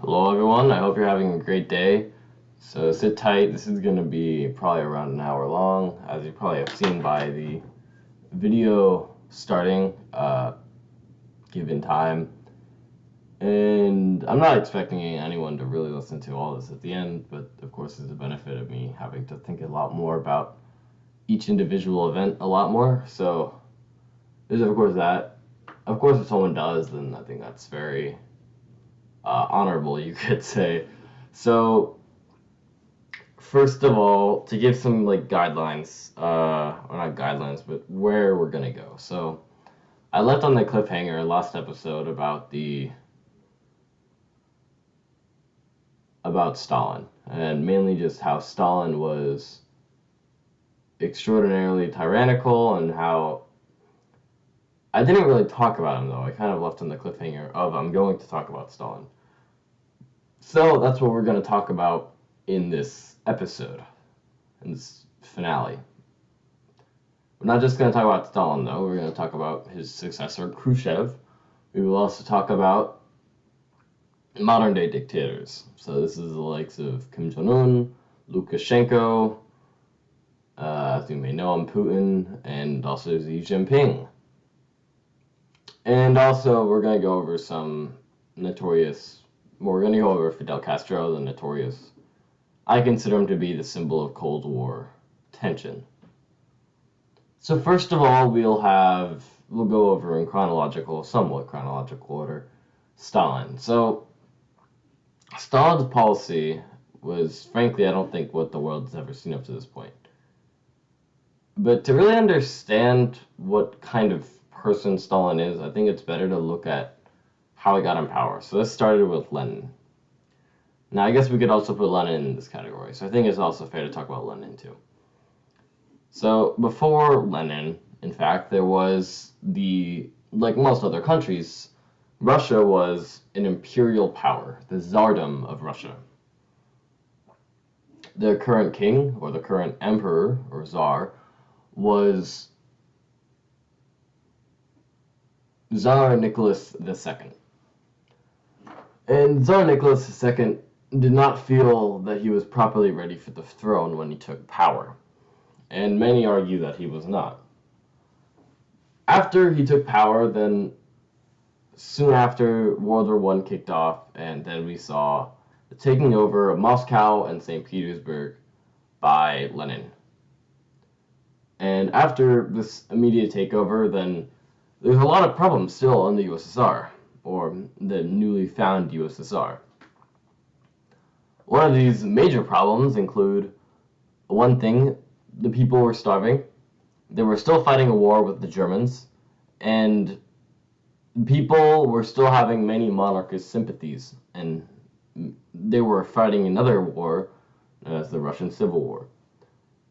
Hello everyone, I hope you're having a great day. So sit tight, this is going to be probably around an hour long, as you probably have seen by the video starting, given time. And I'm not expecting anyone to really listen to all this at the end, but of course there's a benefit of me having to think a lot more about each individual event a lot more. So there's of course that. Of course if someone does, then I think that's very honorable, you could say. So first of all, to give some like guidelines, or not guidelines, but where we're gonna go. So I left on the cliffhanger last episode about Stalin, and mainly just how Stalin was extraordinarily tyrannical and how I didn't really talk about him though. I kind of left on the cliffhanger of I'm going to talk about Stalin. So that's what we're going to talk about in this episode, in this finale. We're not just going to talk about Stalin, though. We're going to talk about his successor, Khrushchev. We will also talk about modern-day dictators. So this is the likes of Kim Jong-un, Lukashenko, as you may know him, Putin, and also Xi Jinping. And also, we're going to go over we're going to go over Fidel Castro, the notorious. I consider him to be the symbol of Cold War tension. So first of all, we'll go over in somewhat chronological order, Stalin. So Stalin's policy was, frankly, I don't think what the world has ever seen up to this point. But to really understand what kind of person Stalin is, I think it's better to look at how he got in power. So this started with Lenin. Now, I guess we could also put Lenin in this category, so I think it's also fair to talk about Lenin too. So before Lenin, in fact, there was like most other countries, Russia was an imperial power, the Tsardom of Russia. The current king, or the current emperor, or Tsar, was Tsar Nicholas II. And Tsar Nicholas II did not feel that he was properly ready for the throne when he took power. And many argue that he was not. After he took power, then soon after World War I kicked off, and then we saw the taking over of Moscow and St. Petersburg by Lenin. And after this immediate takeover, then there's a lot of problems still in the USSR, or the newly found USSR. One of these major problems include one thing, the people were starving, they were still fighting a war with the Germans, and people were still having many monarchist sympathies, and they were fighting another war, as the Russian Civil War.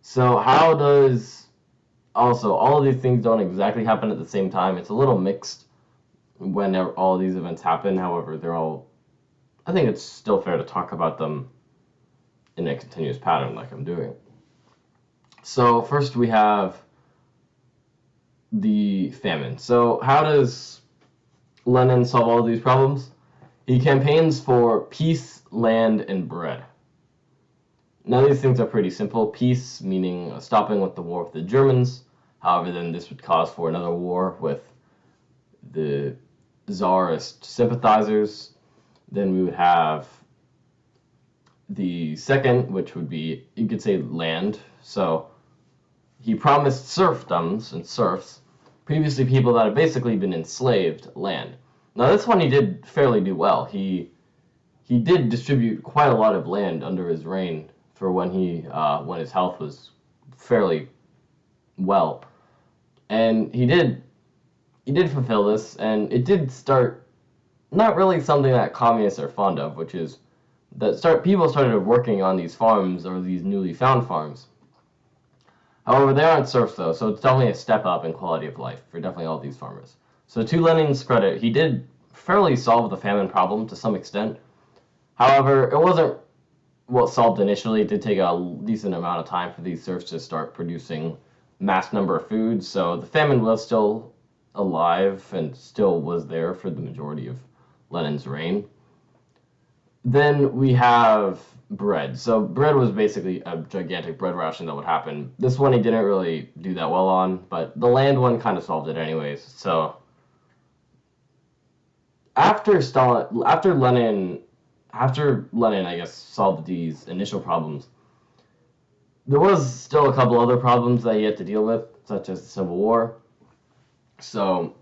So also, all of these things don't exactly happen at the same time. It's a little mixed when all these events happen. However, I think it's still fair to talk about them in a continuous pattern like I'm doing. So first we have the famine. So how does Lenin solve all of these problems? He campaigns for peace, land, and bread. Now these things are pretty simple. Peace meaning stopping with the war with the Germans. However, then this would cause for another war with the Tsarist sympathizers. Then we would have the second, which would be, you could say, land. So he promised serfdoms and serfs, previously people that have basically been enslaved, land. Now this one he did fairly do well. He did distribute quite a lot of land under his reign for when his health was fairly well, and he did fulfill this, and it did start not really something that communists are fond of, which is that people started working on these farms or these newly found farms. However, they aren't serfs though, so it's definitely a step up in quality of life for definitely all these farmers. So to Lenin's credit, he did fairly solve the famine problem to some extent. However, it wasn't what solved initially. It did take a decent amount of time for these serfs to start producing mass number of food, so the famine was still alive and still was there for the majority of Lenin's reign. Then we have bread. So bread was basically a gigantic bread ration that would happen. This one he didn't really do that well on, but the land one kind of solved it anyways. So after Lenin, I guess, solved these initial problems, there was still a couple other problems that he had to deal with, such as the Civil War. So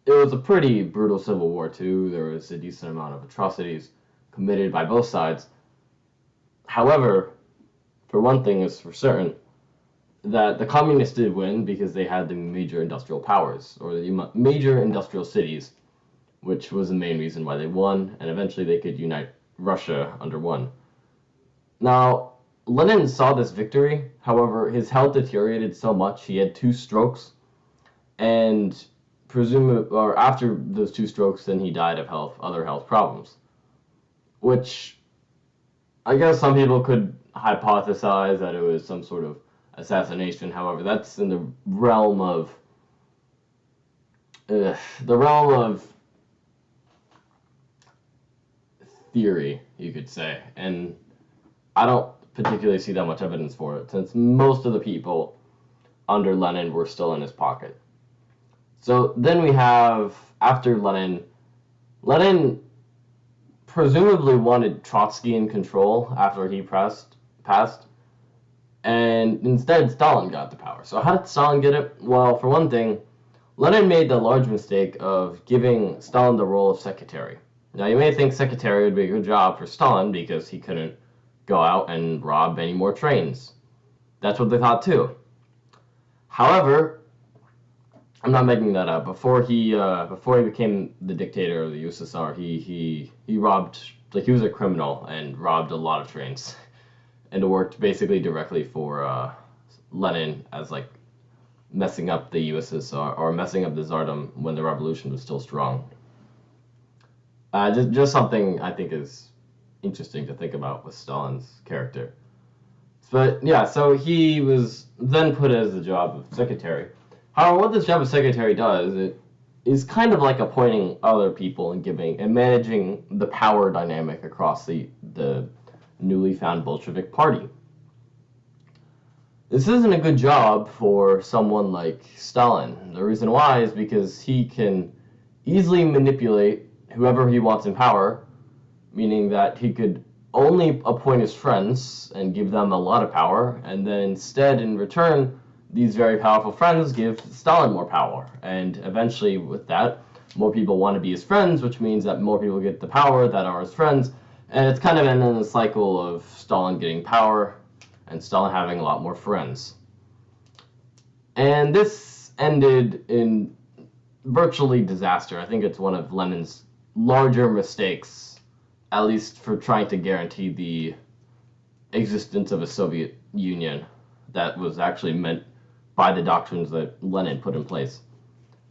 it was a pretty brutal civil war too. There was a decent amount of atrocities committed by both sides. However, for one thing is for certain, that the communists did win because they had the major industrial powers, or the major industrial cities, which was the main reason why they won, and eventually they could unite Russia under one. Now, Lenin saw this victory, however, his health deteriorated so much, he had 2 strokes, and after those 2 strokes, then he died of other health problems, which I guess some people could hypothesize that it was some sort of assassination. However, that's in the realm of theory, you could say, and I don't particularly see that much evidence for it, since most of the people under Lenin were still in his pocket. So then we have, after Lenin presumably wanted Trotsky in control after he passed, and instead Stalin got the power. So how did Stalin get it? Well, for one thing, Lenin made the large mistake of giving Stalin the role of secretary. Now, you may think secretary would be a good job for Stalin because he couldn't go out and rob any more trains. That's what they thought too. However, I'm not making that up. Before he became the dictator of the USSR, he robbed, like, he was a criminal and robbed a lot of trains, and it worked basically directly for Lenin as, like, messing up the USSR or messing up the Tsardom when the revolution was still strong. Just something I think is interesting to think about with Stalin's character. But yeah, so he was then put as the job of secretary. However, what this job of secretary does, it is kind of like appointing other people and giving and managing the power dynamic across the newly found Bolshevik party. This isn't a good job for someone like Stalin. The reason why is because he can easily manipulate whoever he wants in power, meaning that he could only appoint his friends and give them a lot of power, and then instead, in return, these very powerful friends give Stalin more power. And eventually, with that, more people want to be his friends, which means that more people get the power that are his friends. And it's kind of in a cycle of Stalin getting power and Stalin having a lot more friends. And this ended in virtually disaster. I think it's one of Lenin's larger mistakes, at least for trying to guarantee the existence of a Soviet Union that was actually meant by the doctrines that Lenin put in place.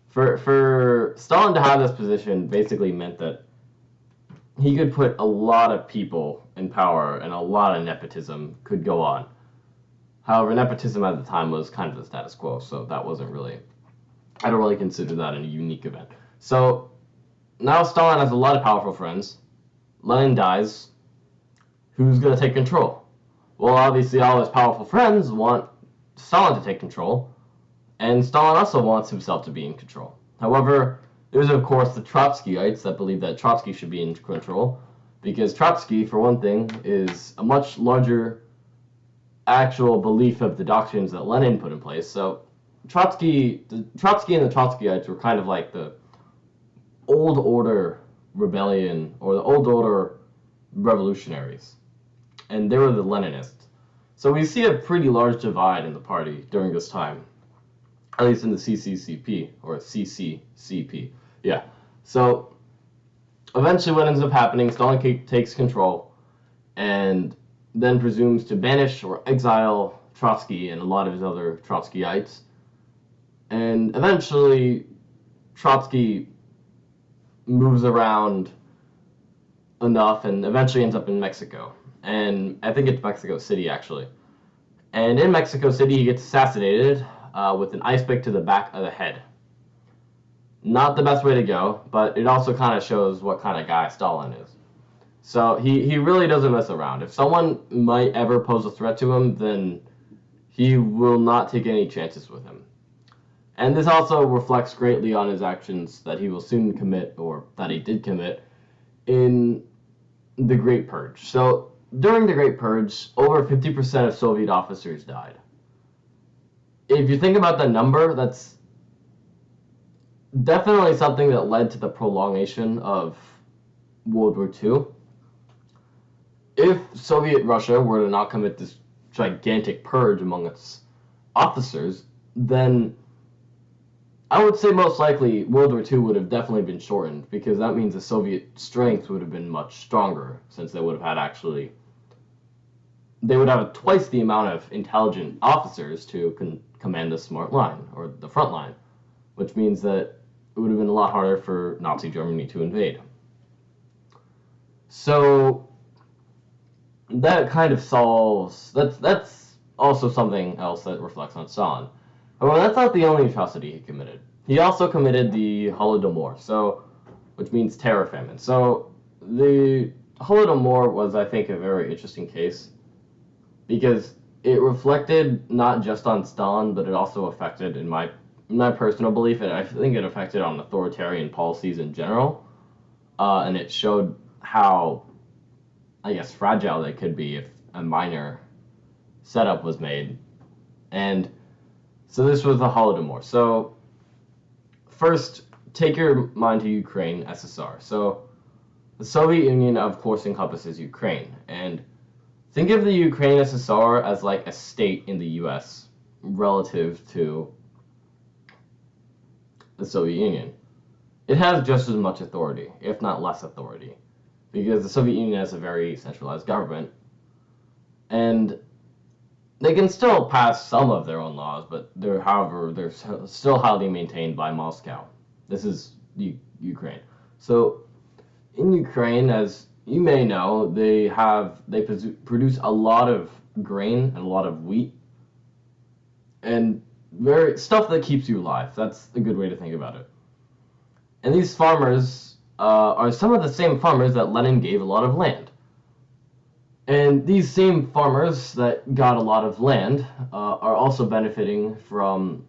For Stalin to have this position basically meant that he could put a lot of people in power and a lot of nepotism could go on. However, nepotism at the time was kind of the status quo, so that wasn't really, I don't really consider that a unique event. So now Stalin has a lot of powerful friends. Lenin dies. Who's going to take control? Well, obviously all his powerful friends want Stalin to take control, and Stalin also wants himself to be in control. However, there's of course the Trotskyites that believe that Trotsky should be in control, because Trotsky, for one thing, is a much larger actual belief of the doctrines that Lenin put in place. So Trotsky and the Trotskyites were kind of like the old order rebellion, or the old order revolutionaries, and they were the Leninists. So we see a pretty large divide in the party during this time, at least in the CCCP, or CCCP. Yeah. So eventually what ends up happening, Stalin takes control and then presumes to banish or exile Trotsky and a lot of his other Trotskyites. And eventually Trotsky moves around enough and eventually ends up in Mexico. And I think it's Mexico City, actually. And in Mexico City, he gets assassinated with an ice pick to the back of the head. Not the best way to go, but it also kind of shows what kind of guy Stalin is. So he really doesn't mess around. If someone might ever pose a threat to him, then he will not take any chances with him. And this also reflects greatly on his actions that he will soon commit, or that he did commit, in the Great Purge. So during the Great Purge, over 50% of Soviet officers died. If you think about the number, that's definitely something that led to the prolongation of World War II. If Soviet Russia were to not commit this gigantic purge among its officers, then I would say most likely World War II would have definitely been shortened, because that means the Soviet strength would have been much stronger, since they would have had they would have twice the amount of intelligent officers to command the smart line, or the front line, which means that it would have been a lot harder for Nazi Germany to invade. So that kind of solves, that's also something else that reflects on Stalin. However, that's not the only atrocity he committed. He also committed the Holodomor, which means terror famine. So the Holodomor was, I think, a very interesting case, because it reflected not just on Stalin, but it also affected, in my personal belief, and I think it affected on authoritarian policies in general, and it showed how, I guess, fragile they could be if a minor setup was made. And so this was the Holodomor. So first, take your mind to Ukraine, SSR. So the Soviet Union, of course, encompasses Ukraine, and think of the Ukraine SSR as like a state in the US relative to the Soviet Union. It has just as much authority, if not less authority, because the Soviet Union has a very centralized government, and they can still pass some of their own laws, but they're still highly maintained by Moscow. This is Ukraine. So in Ukraine, as you may know, they produce a lot of grain and a lot of wheat, and very stuff that keeps you alive. That's a good way to think about it. And these farmers are some of the same farmers that Lenin gave a lot of land. And these same farmers that got a lot of land are also benefiting from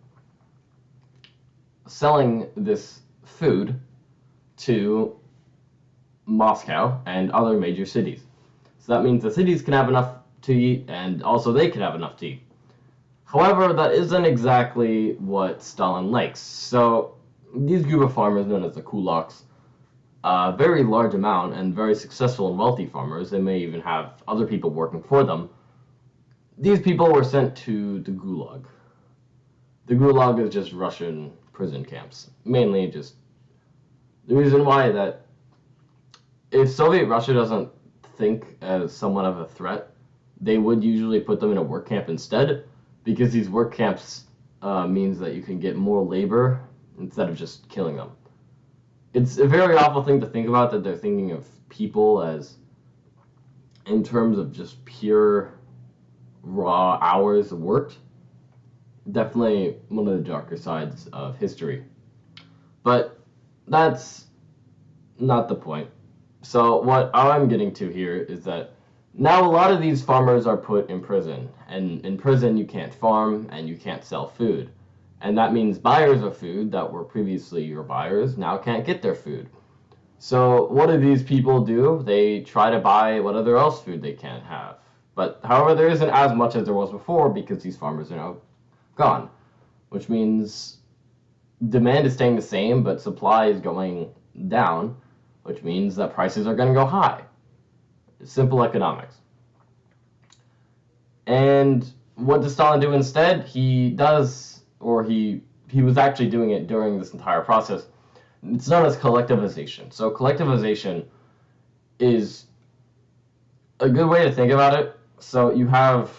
selling this food to Moscow and other major cities. So that means the cities can have enough to eat, and also they can have enough to eat. However, that isn't exactly what Stalin likes. So these group of farmers, known as the kulaks, a very large amount and very successful and wealthy farmers, they may even have other people working for them. These people were sent to the Gulag. The Gulag is just Russian prison camps. Mainly just the reason why that if Soviet Russia doesn't think as somewhat of a threat, they would usually put them in a work camp instead, because these work camps means that you can get more labor instead of just killing them. It's a very awful thing to think about, that they're thinking of people as in terms of just pure raw hours worked. Definitely one of the darker sides of history. But that's not the point. So what I'm getting to here is that now a lot of these farmers are put in prison, and in prison you can't farm and you can't sell food. And that means buyers of food that were previously your buyers now can't get their food. So what do these people do? They try to buy what other else food they can have. But however, there isn't as much as there was before, because these farmers are now gone, which means demand is staying the same, but supply is going down, which means that prices are going to go high. Simple economics. And what does Stalin do instead? He was actually doing it during this entire process. It's known as collectivization. So collectivization is a good way to think about it. So you have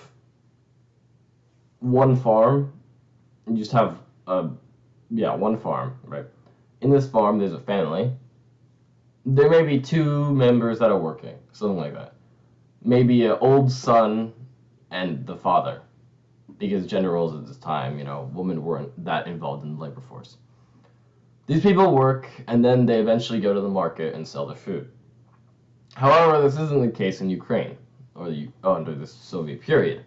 one farm, you just have one farm, right? In this farm, there's a family. There may be two members that are working, something like that. Maybe an old son and the father, because gender roles at this time, women weren't that involved in the labor force. These people work, and then they eventually go to the market and sell their food. However, this isn't the case in Ukraine under the Soviet period.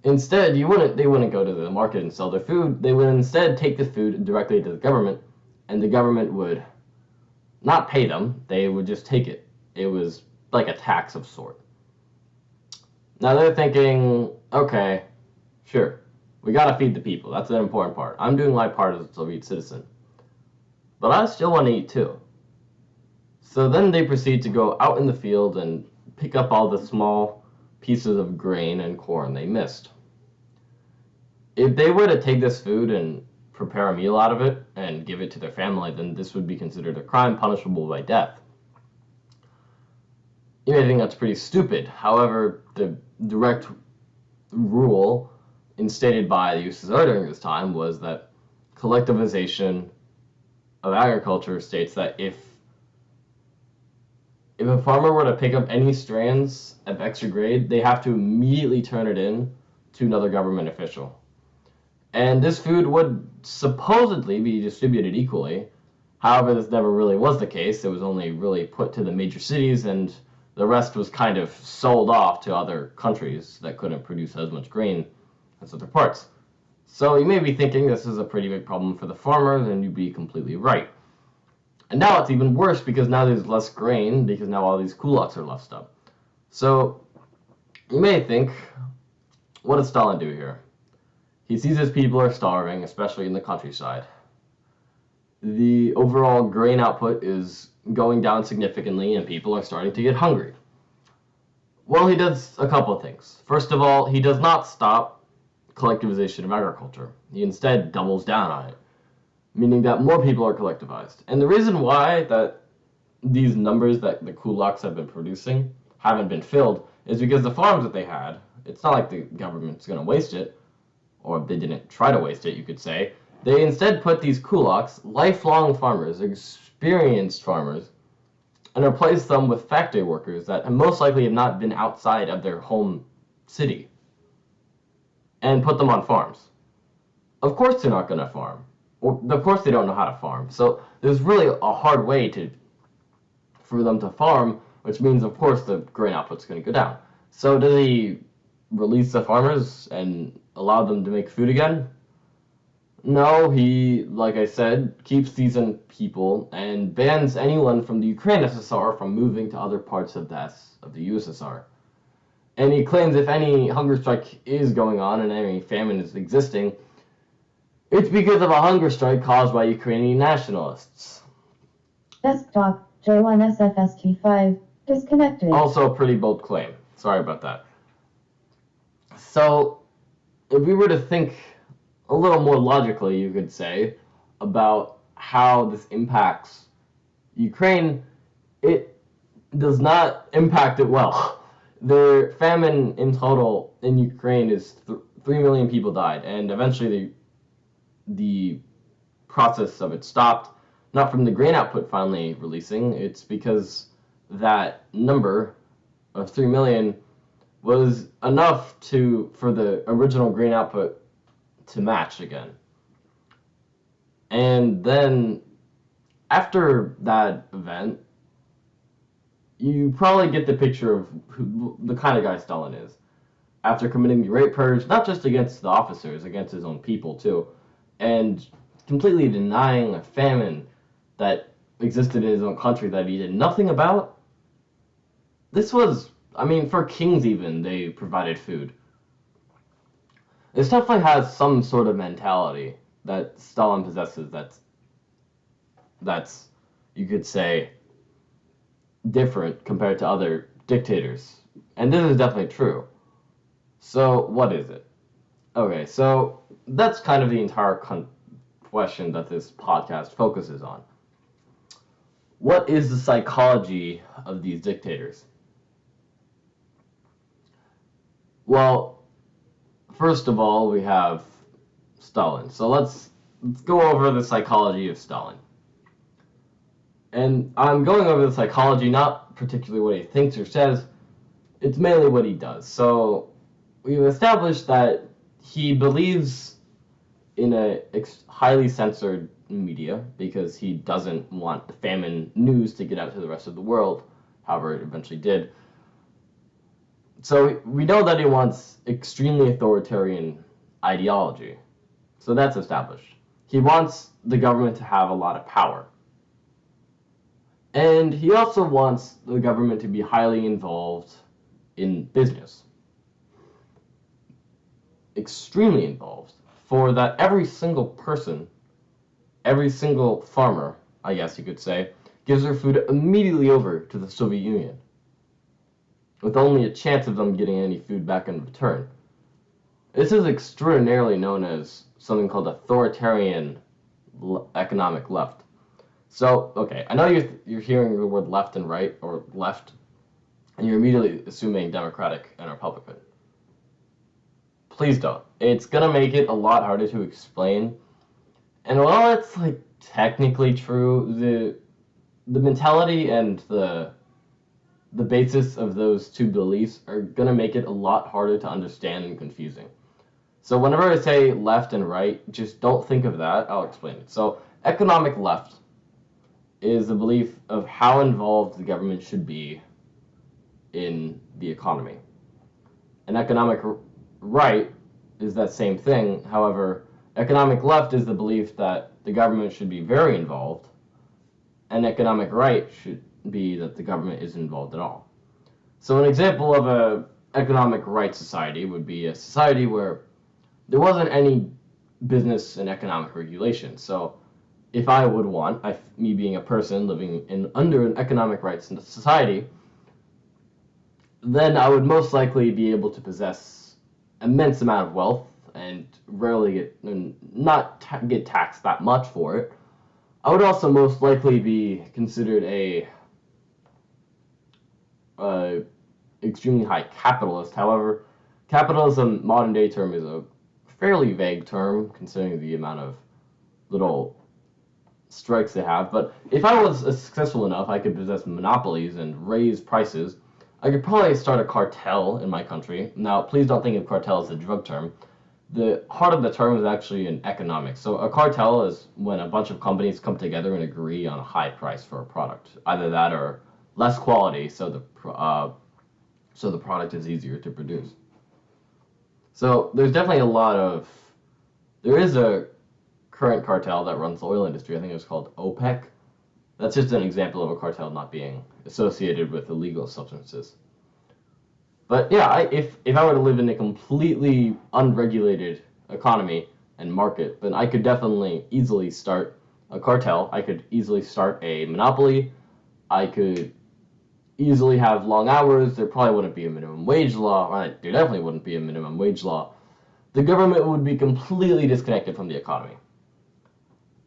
Instead, they wouldn't go to the market and sell their food. They would instead take the food directly to the government, and the government would not pay them. They would just take it. It was like a tax of sort. Now they're thinking, okay, sure, we gotta feed the people. That's an important part. I'm doing my part as a Soviet citizen, but I still want to eat too. So then they proceed to go out in the field and pick up all the small pieces of grain and corn they missed. If they were to take this food and prepare a meal out of it and give it to their family, then this would be considered a crime punishable by death. You may think that's pretty stupid. However, the direct rule instated by the USSR during this time was that collectivization of agriculture states that if a farmer were to pick up any strands of extra grain, they have to immediately turn it in to another government official. And this food would supposedly be distributed equally. However, this never really was the case. It was only really put to the major cities, and the rest was kind of sold off to other countries that couldn't produce as much grain as other parts. So you may be thinking this is a pretty big problem for the farmers, and you'd be completely right. And now it's even worse because now there's less grain because now all these kulaks are left up. So you may think, what does Stalin do here? He sees his people are starving, especially in the countryside. The overall grain output is going down significantly and people are starting to get hungry. Well, he does a couple of things. First of all, he does not stop collectivization of agriculture. He instead doubles down on it, meaning that more people are collectivized. And the reason why that these numbers that the kulaks have been producing haven't been filled is because the farms that they had, it's not like the government's going to waste it, or they didn't try to waste it, you could say. They instead put these kulaks, lifelong farmers, experienced farmers, and replaced them with factory workers that most likely have not been outside of their home city, and put them on farms. Of course they're not going to farm. Or, of course they don't know how to farm. So there's really a hard way for them to farm, which means, of course, the grain output's going to go down. So does he release the farmers and allow them to make food again? No, he, like I said, keeps these in people and bans anyone from the Ukraine SSR from moving to other parts of the USSR. And he claims if any hunger strike is going on and any famine is existing, it's because of a hunger strike caused by Ukrainian nationalists. Desktop, J1SFST5, disconnected. Also a pretty bold claim. Sorry about that. So, if we were to think a little more logically, you could say, about how this impacts Ukraine, it does not impact it well. The famine in total in Ukraine is 3 million people died, and eventually the process of it stopped, not from the grain output finally releasing, it's because that number of 3 million was enough for the original grain output to match again. And then after that event, you probably get the picture of the kind of guy Stalin is. After committing the Great Purge, not just against the officers, against his own people too, and completely denying a famine that existed in his own country that he did nothing about. This was, I mean, for kings even, they provided food. This definitely has some sort of mentality that Stalin possesses that's you could say, different compared to other dictators. And this is definitely true. So, what is it? Okay, so that's kind of the entire question that this podcast focuses on. What is the psychology of these dictators? Well, first of all, we have Stalin. So let's go over the psychology of Stalin. And I'm going over the psychology, not particularly what he thinks or says, it's mainly what he does. So we've established that he believes in a highly censored media because he doesn't want the famine news to get out to the rest of the world. however it eventually did. So we know that he wants extremely authoritarian ideology. So that's established. He wants the government to have a lot of power. And he also wants the government to be highly involved in business. Extremely involved. For that every single person, every single farmer, I guess you could say, gives their food immediately over to the Soviet Union, with only a chance of them getting any food back in return. This is extraordinarily known as something called authoritarian economic left. So, okay, I know you're hearing the word left and right, or left, and you're immediately assuming Democratic and Republican. Please don't. It's gonna make it a lot harder to explain. And while it's like technically true, the mentality and the basis of those two beliefs are gonna make it a lot harder to understand and confusing. So whenever I say left and right, just don't think of that. I'll explain it. So economic left is the belief of how involved the government should be in the economy. And economic right is that same thing. However, economic left is the belief that the government should be very involved, and economic right should be that the government isn't involved at all. So an example of a economic right society would be a society where there wasn't any business and economic regulation. So if I would want, me being a person living under an economic rights society, then I would most likely be able to possess immense amount of wealth and rarely not get taxed that much for it. I would also most likely be considered a extremely high capitalist. However, capitalism, modern day term, is a fairly vague term considering the amount of little strikes they have. But if I was successful enough, I could possess monopolies and raise prices. I could probably start a cartel in my country. Now, please don't think of cartel as a drug term. The heart of the term is actually in economics. So a cartel is when a bunch of companies come together and agree on a high price for a product. Either that or less quality, so the product is easier to produce. So there's definitely there is a current cartel that runs the oil industry. I think it's called OPEC. That's just an example of a cartel not being associated with illegal substances. But yeah, if I were to live in a completely unregulated economy and market, then I could definitely easily start a cartel. I could easily start a monopoly. I could easily have long hours. There probably wouldn't be a minimum wage law. There definitely wouldn't be a minimum wage law. The government would be completely disconnected from the economy.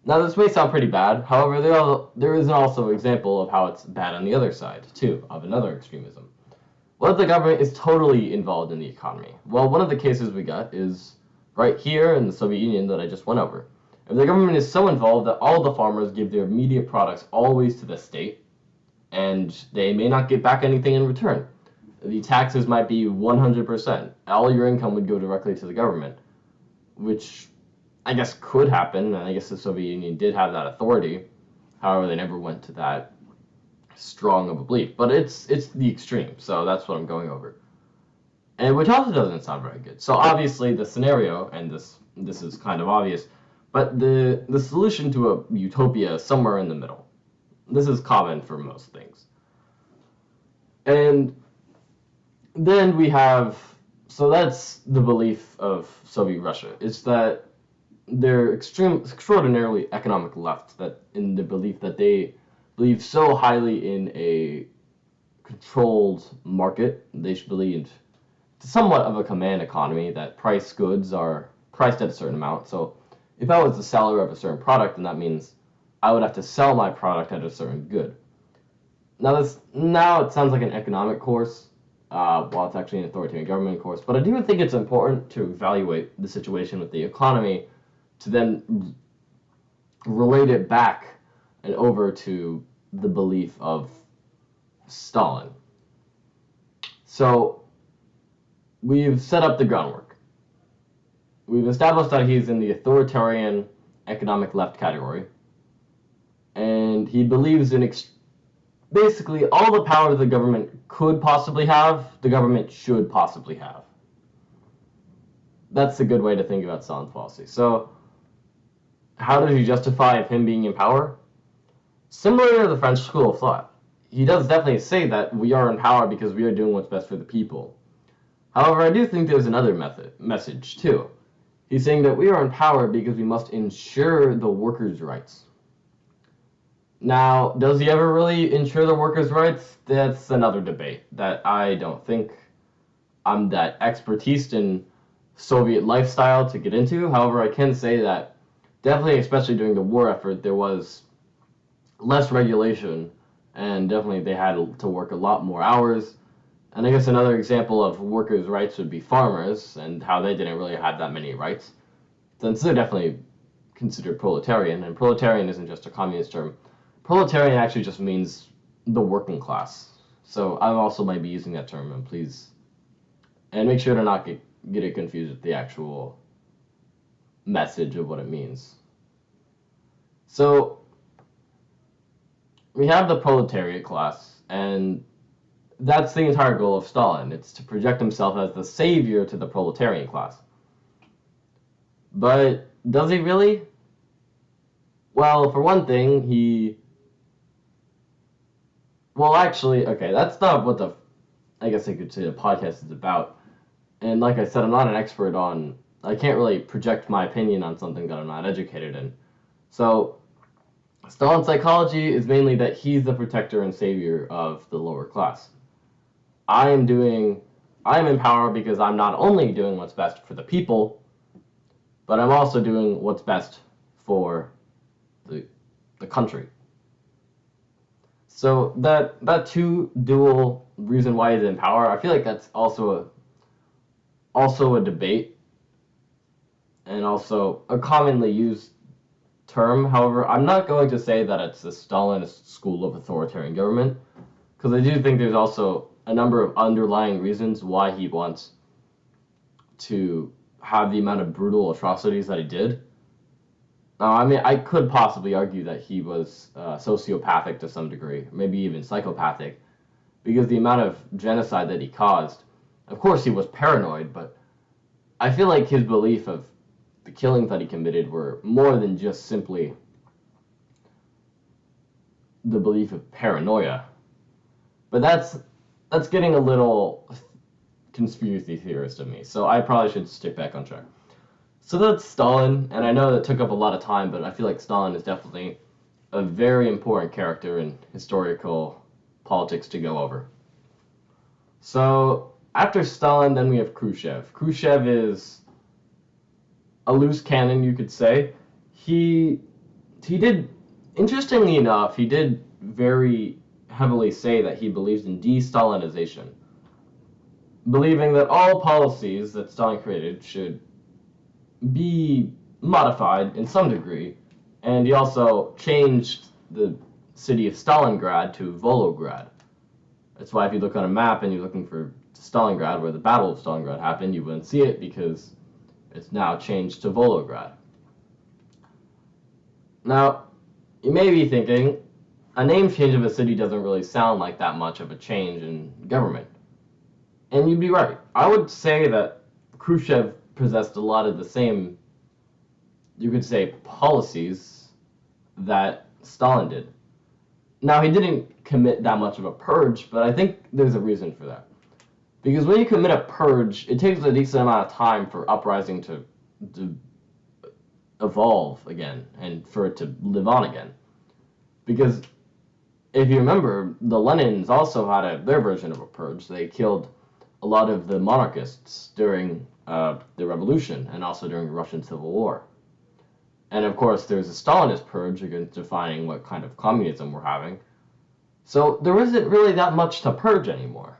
Now, this may sound pretty bad. However, there is also an example of how it's bad on the other side, too, of another extremism. What if the government is totally involved in the economy? Well, one of the cases we got is right here in the Soviet Union that I just went over. If the government is so involved that all the farmers give their immediate products always to the state, and they may not get back anything in return. The taxes might be 100%. All your income would go directly to the government, which I guess could happen, and I guess the Soviet Union did have that authority. However, they never went to that strong of a belief. But it's the extreme, so that's what I'm going over. And which also doesn't sound very good. So obviously the scenario, and this is kind of obvious, but the solution to a utopia is somewhere in the middle. This is common for most things. And then we have, so that's the belief of Soviet Russia. It's that they're extraordinarily economic left, that in the belief that they believe so highly in a controlled market. They should believe somewhat of a command economy, that price goods are priced at a certain amount. So if I was the seller of a certain product, then that means I would have to sell my product at a certain good. Now it sounds like an economic course, while it's actually an authoritarian government course. But I do think it's important to evaluate the situation with the economy to then relate it back and over to the belief of Stalin. So we've set up the groundwork. We've established that he's in the authoritarian economic left category, and he believes in basically all the power the government could possibly have, the government should possibly have. That's a good way to think about Stalin's policy. So, how does he justify him being in power? Similar to the French school of thought. He does definitely say that we are in power because we are doing what's best for the people. However, I do think there's another message too. He's saying that we are in power because we must ensure the workers' rights. Now, does he ever really ensure the workers' rights? That's another debate that I don't think I'm that expertise in Soviet lifestyle to get into. However, I can say that definitely, especially during the war effort, there was less regulation, and definitely they had to work a lot more hours. And I guess another example of workers' rights would be farmers and how they didn't really have that many rights, since they're definitely considered proletarian, and proletarian isn't just a communist term. Proletarian actually just means the working class. So I also might be using that term, and please, and make sure to not get it confused with the actual message of what it means. So we have the proletariat class, and that's the entire goal of Stalin. It's to project himself as the savior to the proletarian class. But does he really? Well, for one thing, well, actually, okay, that's not what I guess I could say the podcast is about. And like I said, I'm not an expert I can't really project my opinion on something that I'm not educated in. So, Stalin's psychology is mainly that he's the protector and savior of the lower class. I am in power because I'm not only doing what's best for the people, but I'm also doing what's best for the country. So that two dual reason why he's in power, I feel like that's also a debate and also a commonly used term. However, I'm not going to say that it's the Stalinist school of authoritarian government, because I do think there's also a number of underlying reasons why he wants to have the amount of brutal atrocities that he did. I mean, I could possibly argue that he was sociopathic to some degree, maybe even psychopathic, because the amount of genocide that he caused, of course he was paranoid, but I feel like his belief of the killings that he committed were more than just simply the belief of paranoia. But that's getting a little conspiracy theorist of me, so I probably should stick back on track. So that's Stalin, and I know that took up a lot of time, but I feel like Stalin is definitely a very important character in historical politics to go over. So after Stalin, then we have Khrushchev. Khrushchev is a loose cannon, you could say. He did, interestingly enough, he did very heavily say that he believes in de-Stalinization, believing that all policies that Stalin created should be modified in some degree, and he also changed the city of Stalingrad to Volograd. That's why if you look on a map and you're looking for Stalingrad, where the Battle of Stalingrad happened, you wouldn't see it because it's now changed to Volograd. Now, you may be thinking, a name change of a city doesn't really sound like that much of a change in government. And you'd be right. I would say that Khrushchev possessed a lot of the same, you could say, policies that Stalin did. Now, he didn't commit that much of a purge, but I think there's a reason for that. Because when you commit a purge, it takes a decent amount of time for uprising to evolve again and for it to live on again. Because if you remember, the Lenins also had their version of a purge. They killed a lot of the monarchists during the revolution and also during the Russian Civil War. And of course, there's a Stalinist purge against defining what kind of communism we're having. So there isn't really that much to purge anymore.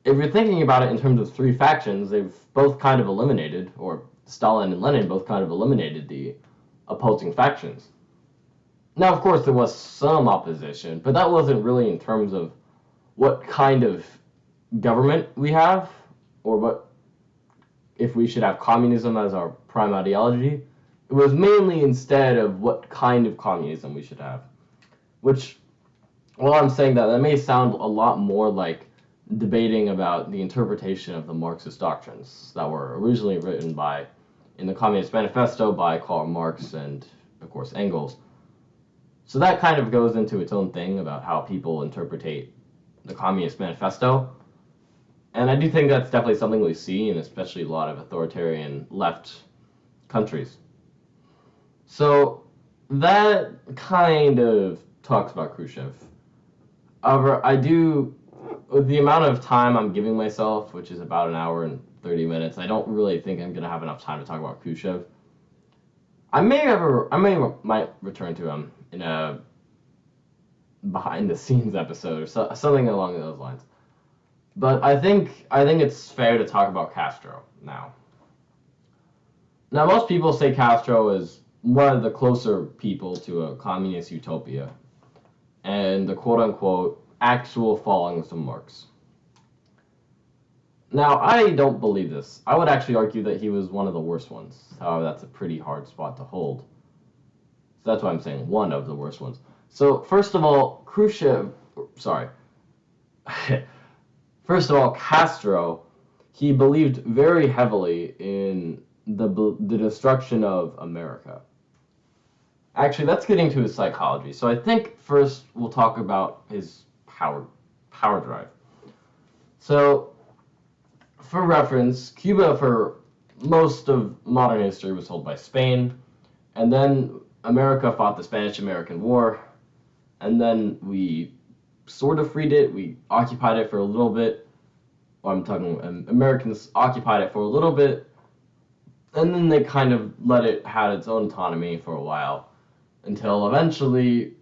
If you're thinking about it in terms of three factions, they've both kind of eliminated, or Stalin and Lenin both kind of eliminated the opposing factions. Now, of course, there was some opposition, but that wasn't really in terms of what kind of government we have, or what if we should have communism as our prime ideology. It was mainly instead of what kind of communism we should have, which Well, I'm saying that may sound a lot more like debating about the interpretation of the Marxist doctrines that were originally written in the Communist Manifesto by Karl Marx and, of course, Engels. So that kind of goes into its own thing about how people interpret the Communist Manifesto. And I do think that's definitely something we see in especially a lot of authoritarian left countries. So that kind of talks about Khrushchev. However, with the amount of time I'm giving myself, which is about an hour and 30 minutes, I don't really think I'm going to have enough time to talk about Khrushchev. Might return to him in a behind the scenes episode or something along those lines. But I think it's fair to talk about Castro now. Now, most people say Castro is one of the closer people to a communist utopia and the quote-unquote actual followings of Marx. Now, I don't believe this. I would actually argue that he was one of the worst ones. However, that's a pretty hard spot to hold. So that's why I'm saying one of the worst ones. So, first of all, Castro, he believed very heavily in the destruction of America. Actually, that's getting to his psychology. So I think first we'll talk about his power drive. So, for reference, Cuba for most of modern history was held by Spain, and then America fought the Spanish-American War, and then we sort of freed it. We occupied it for a little bit. Americans occupied it for a little bit, and then they kind of let it have its own autonomy for a while, until eventually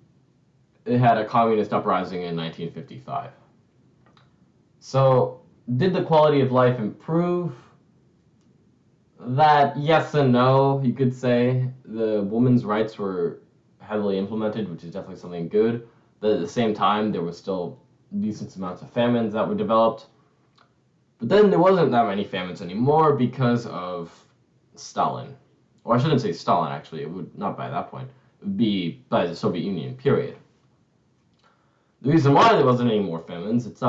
it had a communist uprising in 1955. So, did the quality of life improve? That, yes and no, you could say. The women's rights were heavily implemented, which is definitely something good. But at the same time, there was still decent amounts of famines that were developed. But then there wasn't that many famines anymore because of Stalin. Or I shouldn't say Stalin, actually. It would not by that point. It would be by the Soviet Union, period. The reason why there wasn't any more famines, it's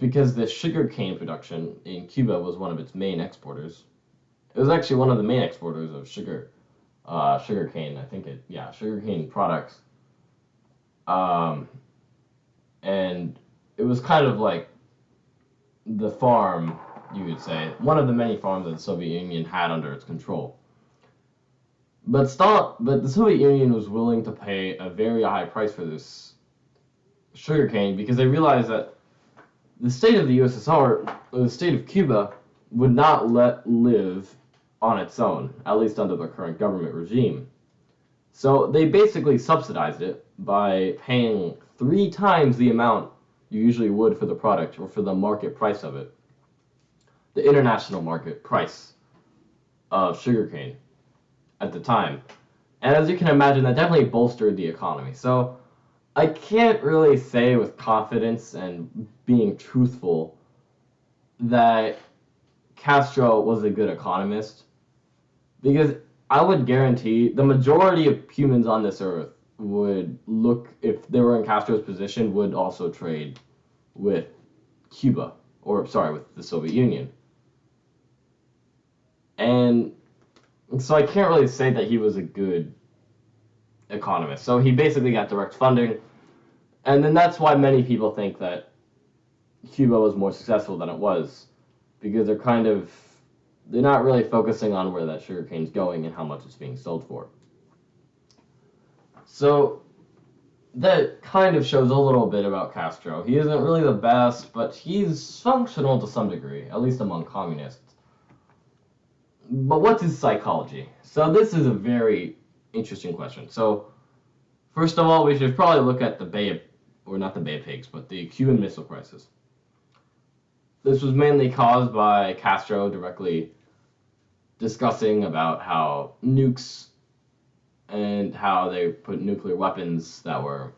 because the sugar cane production in Cuba was one of its main exporters. It was actually one of the main exporters of sugar cane, sugar cane products. And it was kind of like the farm, you could say, one of the many farms that the Soviet Union had under its control. But the Soviet Union was willing to pay a very high price for this sugarcane because they realized that the state of the USSR, or the state of Cuba, would not live on its own, at least under the current government regime. So they basically subsidized it by paying 3 times the amount you usually would for the product or for the market price of it. The international market price of sugarcane at the time. And as you can imagine, that definitely bolstered the economy. So I can't really say with confidence and being truthful that Castro was a good economist, because I would guarantee the majority of humans on this earth would if they were in Castro's position, would also trade with Cuba, with the Soviet Union. And so I can't really say that he was a good economist. So he basically got direct funding, and then that's why many people think that Cuba was more successful than it was, because they're not really focusing on where that sugarcane's going and how much it's being sold for. So that kind of shows a little bit about Castro. He isn't really the best, but he's functional to some degree, at least among communists. But what's his psychology? So this is a very interesting question. So first of all, we should probably look at not the Bay of Pigs, but the Cuban Missile Crisis. This was mainly caused by Castro directly discussing about how nukes and how they put nuclear weapons that were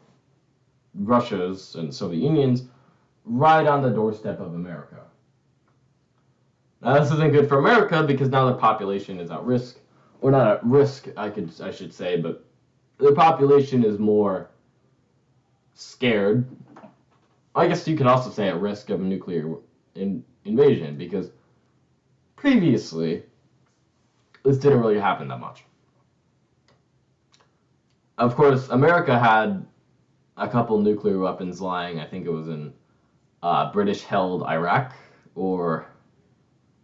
Russia's and Soviet Union's right on the doorstep of America. Now, this isn't good for America because now the population is at risk, or not at risk, I should say, but the population is more scared. I guess you could also say at risk of a nuclear invasion, because previously this didn't really happen that much. Of course, America had a couple nuclear weapons lying. I think it was in British-held Iraq, or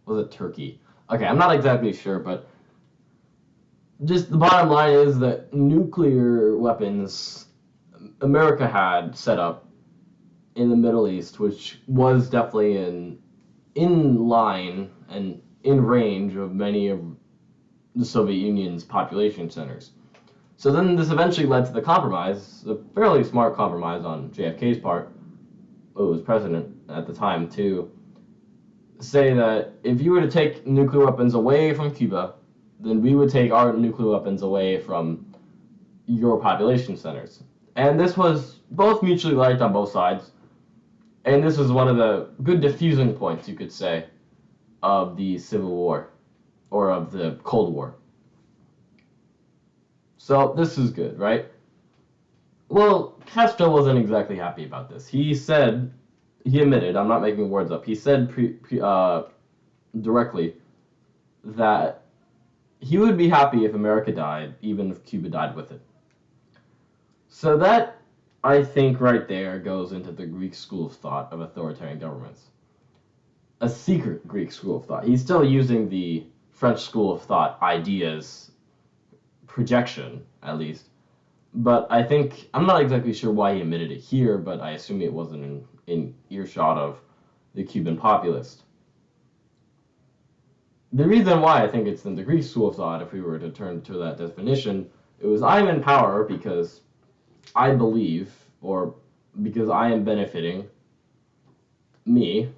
was it Turkey? Okay, I'm not exactly sure, but just the bottom line is that nuclear weapons America had set up in the Middle East, which was definitely in line and in range of many of the Soviet Union's population centers. So then this eventually led to the compromise, a fairly smart compromise on JFK's part, who was president at the time, to say that if you were to take nuclear weapons away from Cuba, then we would take our nuclear weapons away from your population centers. And this was both mutually liked on both sides, and this was one of the good diffusing points, you could say, of the Civil War, or of the Cold War. So this is good, right? Well, Castro wasn't exactly happy about this. He admitted, I'm not making words up, he said directly that he would be happy if America died, even if Cuba died with it. So that, I think, right there goes into the Greek school of thought of authoritarian governments. A secret Greek school of thought. He's still using the French school of thought ideas, projection, at least. But I think, I'm not exactly sure why he admitted it here, but I assume it wasn't in earshot of the Cuban populace. The reason why I think it's in the Greek school of thought, if we were to turn to that definition, it was I'm in power because I believe, or because I am benefiting me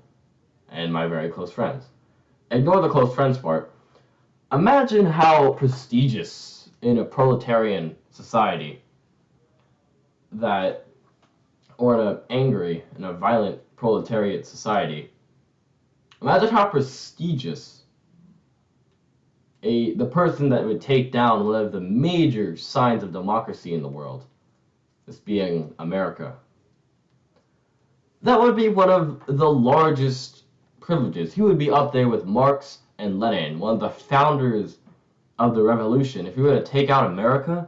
and my very close friends. Ignore the close friends part. Imagine how prestigious in a proletarian society that, or in an angry and a violent proletariat society, imagine how prestigious the person that would take down one of the major signs of democracy in the world, this being America. That would be one of the largest privileges. He would be up there with Marx and Lenin, one of the founders of the revolution, if he were to take out America,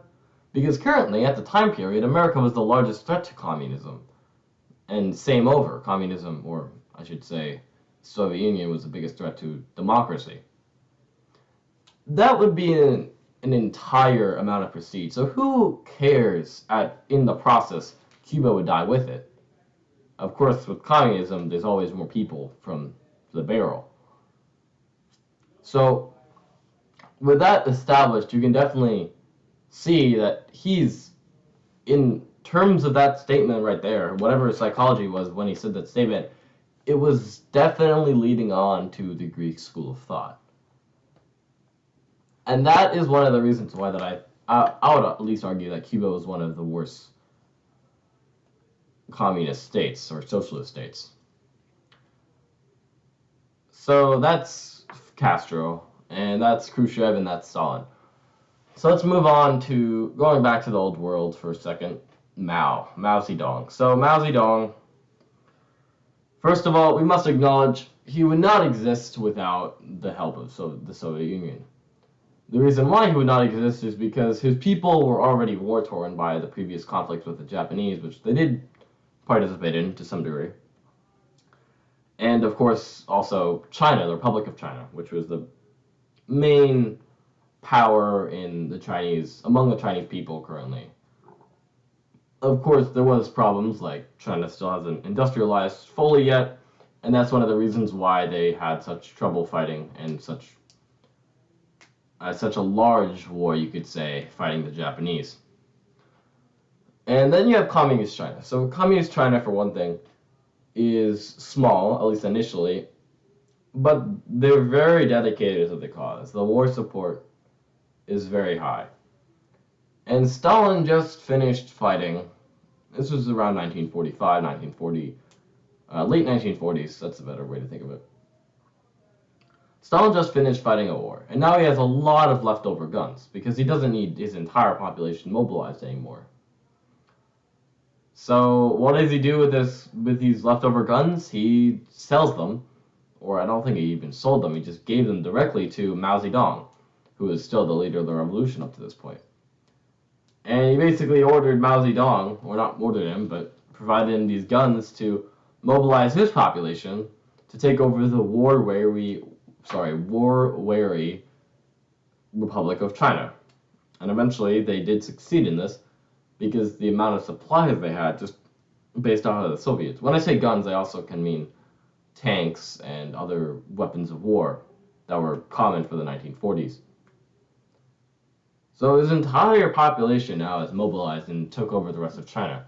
because currently, at the time period, America was the largest threat to communism. And same over, communism, or I should say, Soviet Union was the biggest threat to democracy. That would be an entire amount of prestige. So who cares in the process Cuba would die with it? Of course, with communism, there's always more people from the barrel. So with that established, you can definitely see that he's, in terms of that statement right there, whatever his psychology was when he said that statement, it was definitely leading on to the Greek school of thought. And that is one of the reasons why that I would at least argue that Cuba was one of the worst communist states or socialist states. So that's Castro, and that's Khrushchev, and that's Stalin. So let's move on to going back to the old world for a second. Mao Zedong. So Mao Zedong, first of all, we must acknowledge he would not exist without the help of the Soviet Union. The reason why he would not exist is because his people were already war-torn by the previous conflicts with the Japanese, which they did participate in to some degree. And of course, also China, the Republic of China, which was the main power in among the Chinese people currently. Of course, there was problems, like China still hasn't industrialized fully yet, and that's one of the reasons why they had such trouble fighting and such a large war, you could say, fighting the Japanese. And then you have Communist China. So Communist China, for one thing, is small, at least initially, but they're very dedicated to the cause. The war support is very high. And Stalin just finished fighting. This was around 1945, 1940, late 1940s, that's a better way to think of it. Stalin just finished fighting a war, and now he has a lot of leftover guns, because he doesn't need his entire population mobilized anymore. So what does he do with these leftover guns? He sells them, or I don't think he even sold them. He just gave them directly to Mao Zedong, who is still the leader of the revolution up to this point. And he basically ordered Mao Zedong, or not ordered him, but provided him these guns to mobilize his population to take over the war-weary Republic of China. And eventually they did succeed in this because the amount of supplies they had just based off of the Soviets. When I say guns, I also can mean tanks and other weapons of war that were common for the 1940s. So his entire population now is mobilized and took over the rest of China.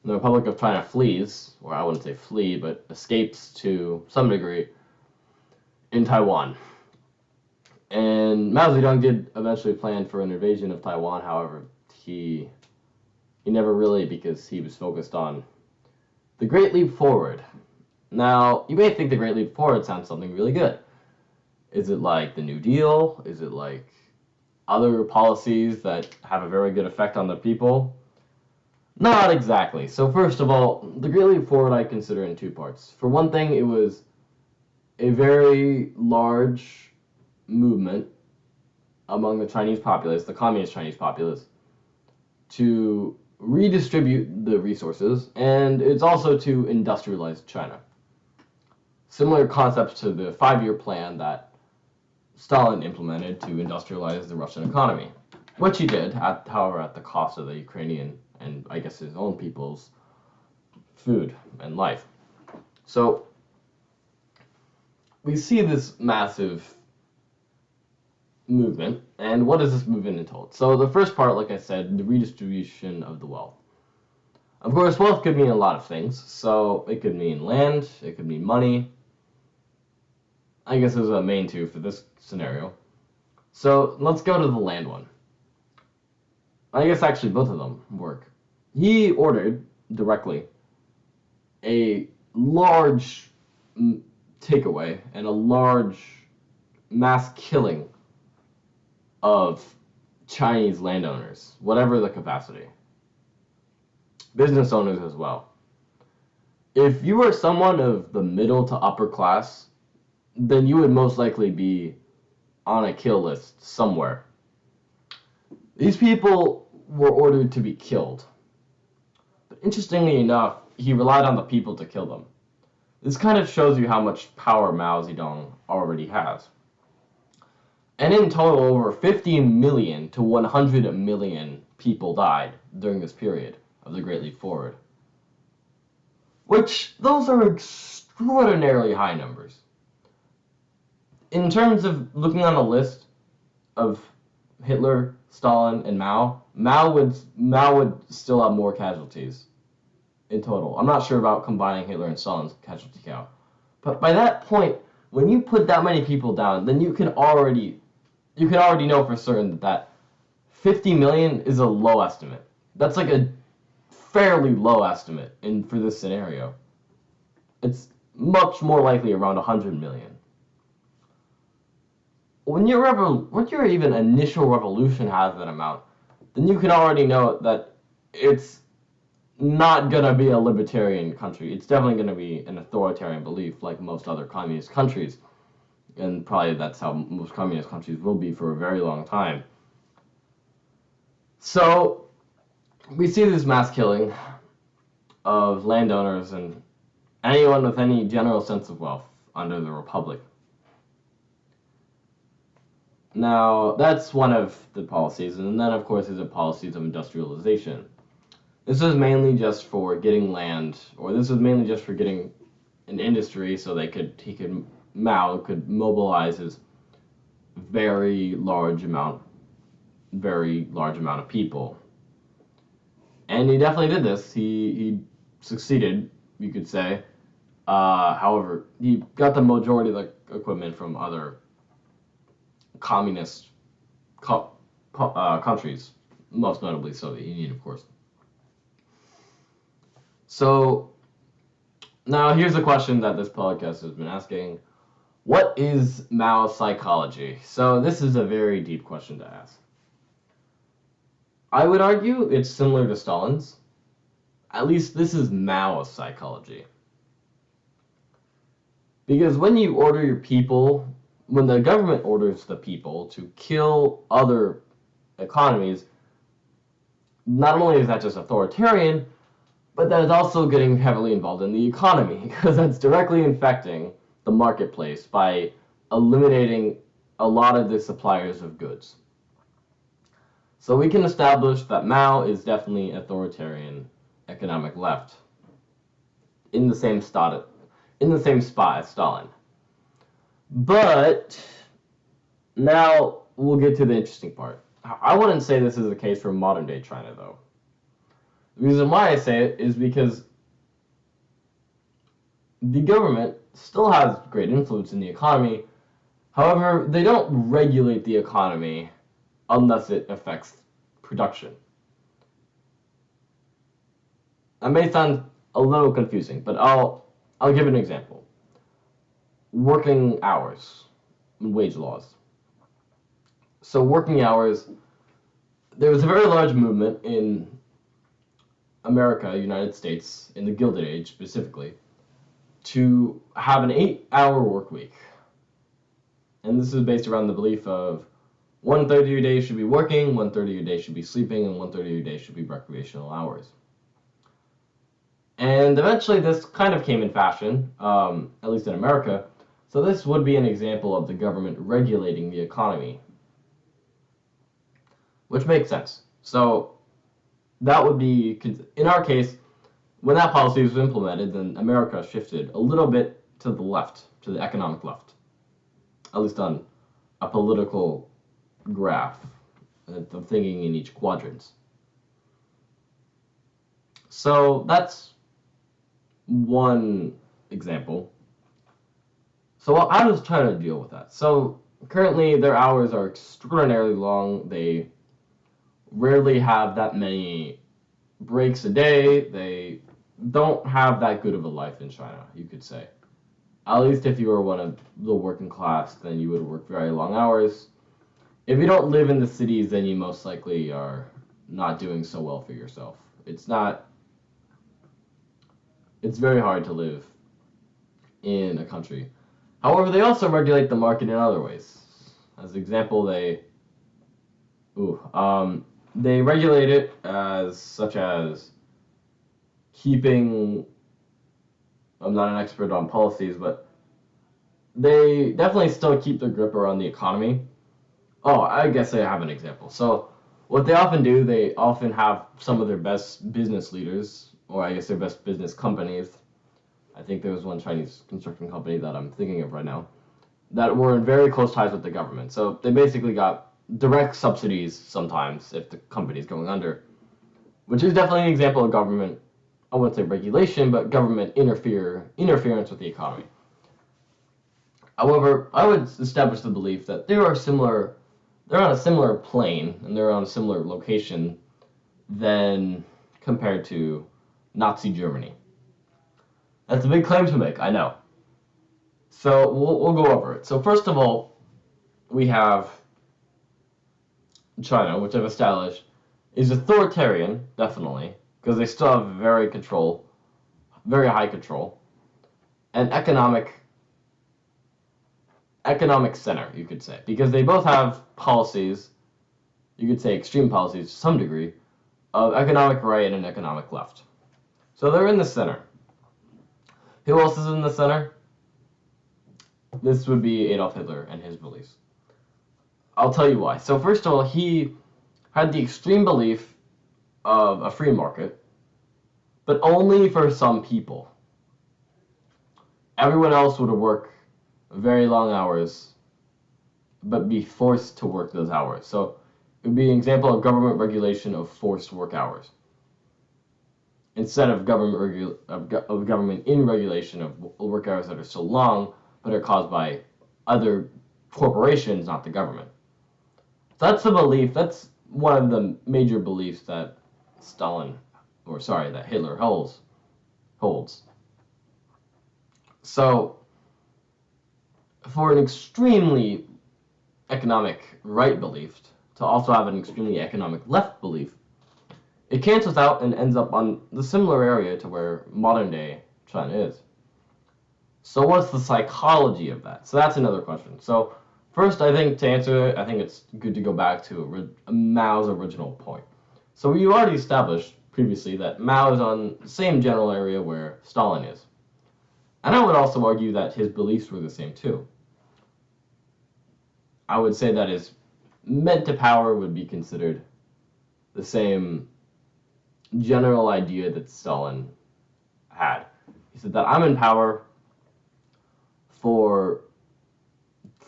And the Republic of China flees, or I wouldn't say flee, but escapes to some degree in Taiwan. And Mao Zedong did eventually plan for an invasion of Taiwan. However, he never really, because he was focused on the Great Leap Forward. Now, you may think the Great Leap Forward sounds something really good. Is it like the New Deal? Is it like other policies that have a very good effect on the people? Not exactly. So first of all, the Great Leap Forward I consider in two parts. For one thing, it was a very large movement among the Chinese populace, the communist Chinese populace, to redistribute the resources, and it's also to industrialize China. Similar concepts to the 5-year plan that Stalin implemented to industrialize the Russian economy, which he did, however, at the cost of the Ukrainian and I guess his own people's food and life. So we see this massive movement, and what does this movement entail? So the first part, like I said, the redistribution of the wealth. Of course, wealth could mean a lot of things. So it could mean land, it could mean money. I guess those are the main two for this scenario. So let's go to the land one. I guess actually both of them work. He ordered directly a large takeaway and a large mass killing of Chinese landowners, whatever the capacity. Business owners as well. If you are someone of the middle to upper class, then you would most likely be on a kill list somewhere. These people were ordered to be killed. But interestingly enough, he relied on the people to kill them. This kind of shows you how much power Mao Zedong already has. And in total, over 50 million to 100 million people died during this period of the Great Leap Forward. Which, those are extraordinarily high numbers. In terms of looking on a list of Hitler, Stalin, and Mao would still have more casualties in total. I'm not sure about combining Hitler and Stalin's casualty count. But by that point, when you put that many people down, then you can already know for certain that 50 million is a low estimate. That's like a fairly low estimate for this scenario. It's much more likely around 100 million. When your even initial revolution has that amount, then you can already know that it's not going to be a libertarian country. It's definitely going to be an authoritarian belief like most other communist countries. And probably that's how most communist countries will be for a very long time. So we see this mass killing of landowners and anyone with any general sense of wealth under the Republic. Now, that's one of the policies, and then, of course, is the policies of industrialization. This is mainly just for getting land, or this is mainly just for getting an industry so Mao could mobilize his very large amount of people. And he definitely did this. He succeeded, you could say. However, he got the majority of the equipment from other communist countries, most notably Soviet Union, of course. So now here's a question that this podcast has been asking. What is Mao's psychology? So this is a very deep question to ask. I would argue it's similar to Stalin's. At least this is Maoist psychology. Because when you order your people, when the government orders the people to kill other economies, not only is that just authoritarian, but that is also getting heavily involved in the economy, because that's directly infecting the marketplace by eliminating a lot of the suppliers of goods. So we can establish that Mao is definitely authoritarian economic left, in the same spot as Stalin. But now we'll get to the interesting part. I wouldn't say this is the case for modern day China, though. The reason why I say it is because the government still has great influence in the economy. However, they don't regulate the economy unless it affects production. That may sound a little confusing, but I'll give an example. Working hours and wage laws. So working hours, there was a very large movement in America, United States, in the Gilded Age specifically, to have an 8-hour work week. And this is based around the belief of 1/3 of your day should be working, 1/3 of your day should be sleeping, and 1/3 of your day should be recreational hours. And eventually this kind of came in fashion, at least in America. So this would be an example of the government regulating the economy, which makes sense. So that would be, in our case, when that policy was implemented, then America shifted a little bit to the left, to the economic left, at least on a political graph of thinking in each quadrant. So that's one example. So how does China deal with that? So currently their hours are extraordinarily long. They rarely have that many breaks a day. They don't have that good of a life in China, you could say. At least if you were one of the working class, then you would work very long hours. If you don't live in the cities, then you most likely are not doing so well for yourself. It's very hard to live in a country. However, they also regulate the market in other ways. As an example, they regulate it as such as keeping. I'm not an expert on policies, but they definitely still keep their grip around the economy. Oh, I guess I have an example. So what they often do, they often have some of their best business leaders, or I guess their best business companies. I think there was one Chinese construction company that I'm thinking of right now that were in very close ties with the government. So they basically got direct subsidies sometimes if the company's going under, which is definitely an example of government, I wouldn't say regulation, but government interference with the economy. However, I would establish the belief that they're on a similar plane and they're on a similar location than compared to Nazi Germany. That's a big claim to make, I know. So we'll go over it. So first of all, we have China, which I've established is authoritarian, definitely, because they still have very high control, and economic center, you could say, because they both have policies, you could say extreme policies to some degree, of economic right and economic left. So they're in the center. Who else is in the center? This would be Adolf Hitler and his beliefs. I'll tell you why. So first of all, he had the extreme belief of a free market, but only for some people. Everyone else would work very long hours, but be forced to work those hours. So it would be an example of government regulation of forced work hours, instead of government in regulation of work hours that are so long, but are caused by other corporations, not the government. So that's the belief. That's one of the major beliefs that that Hitler holds. So, for an extremely economic right belief to also have an extremely economic left belief it cancels out and ends up on the similar area to where modern-day China is. So what's the psychology of that? So that's another question. So first, I think to answer it, I think it's good to go back to Mao's original point. So we already established previously that Mao is on the same general area where Stalin is. And I would also argue that his beliefs were the same too. I would say that his meant to power would be considered the same general idea that Stalin had. He said that I'm in power for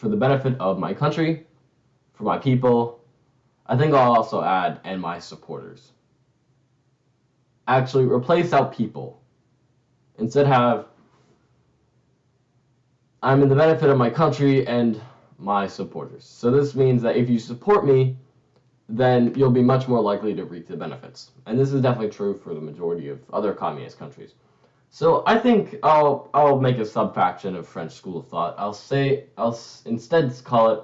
the benefit of my country, for my people. I think I'll also add, and my supporters. Actually replace out people. Instead have, I'm in the benefit of my country and my supporters. So this means that if you support me, then you'll be much more likely to reap the benefits. And this is definitely true for the majority of other communist countries. So I think I'll make a sub-faction of French school of thought. I'll instead call it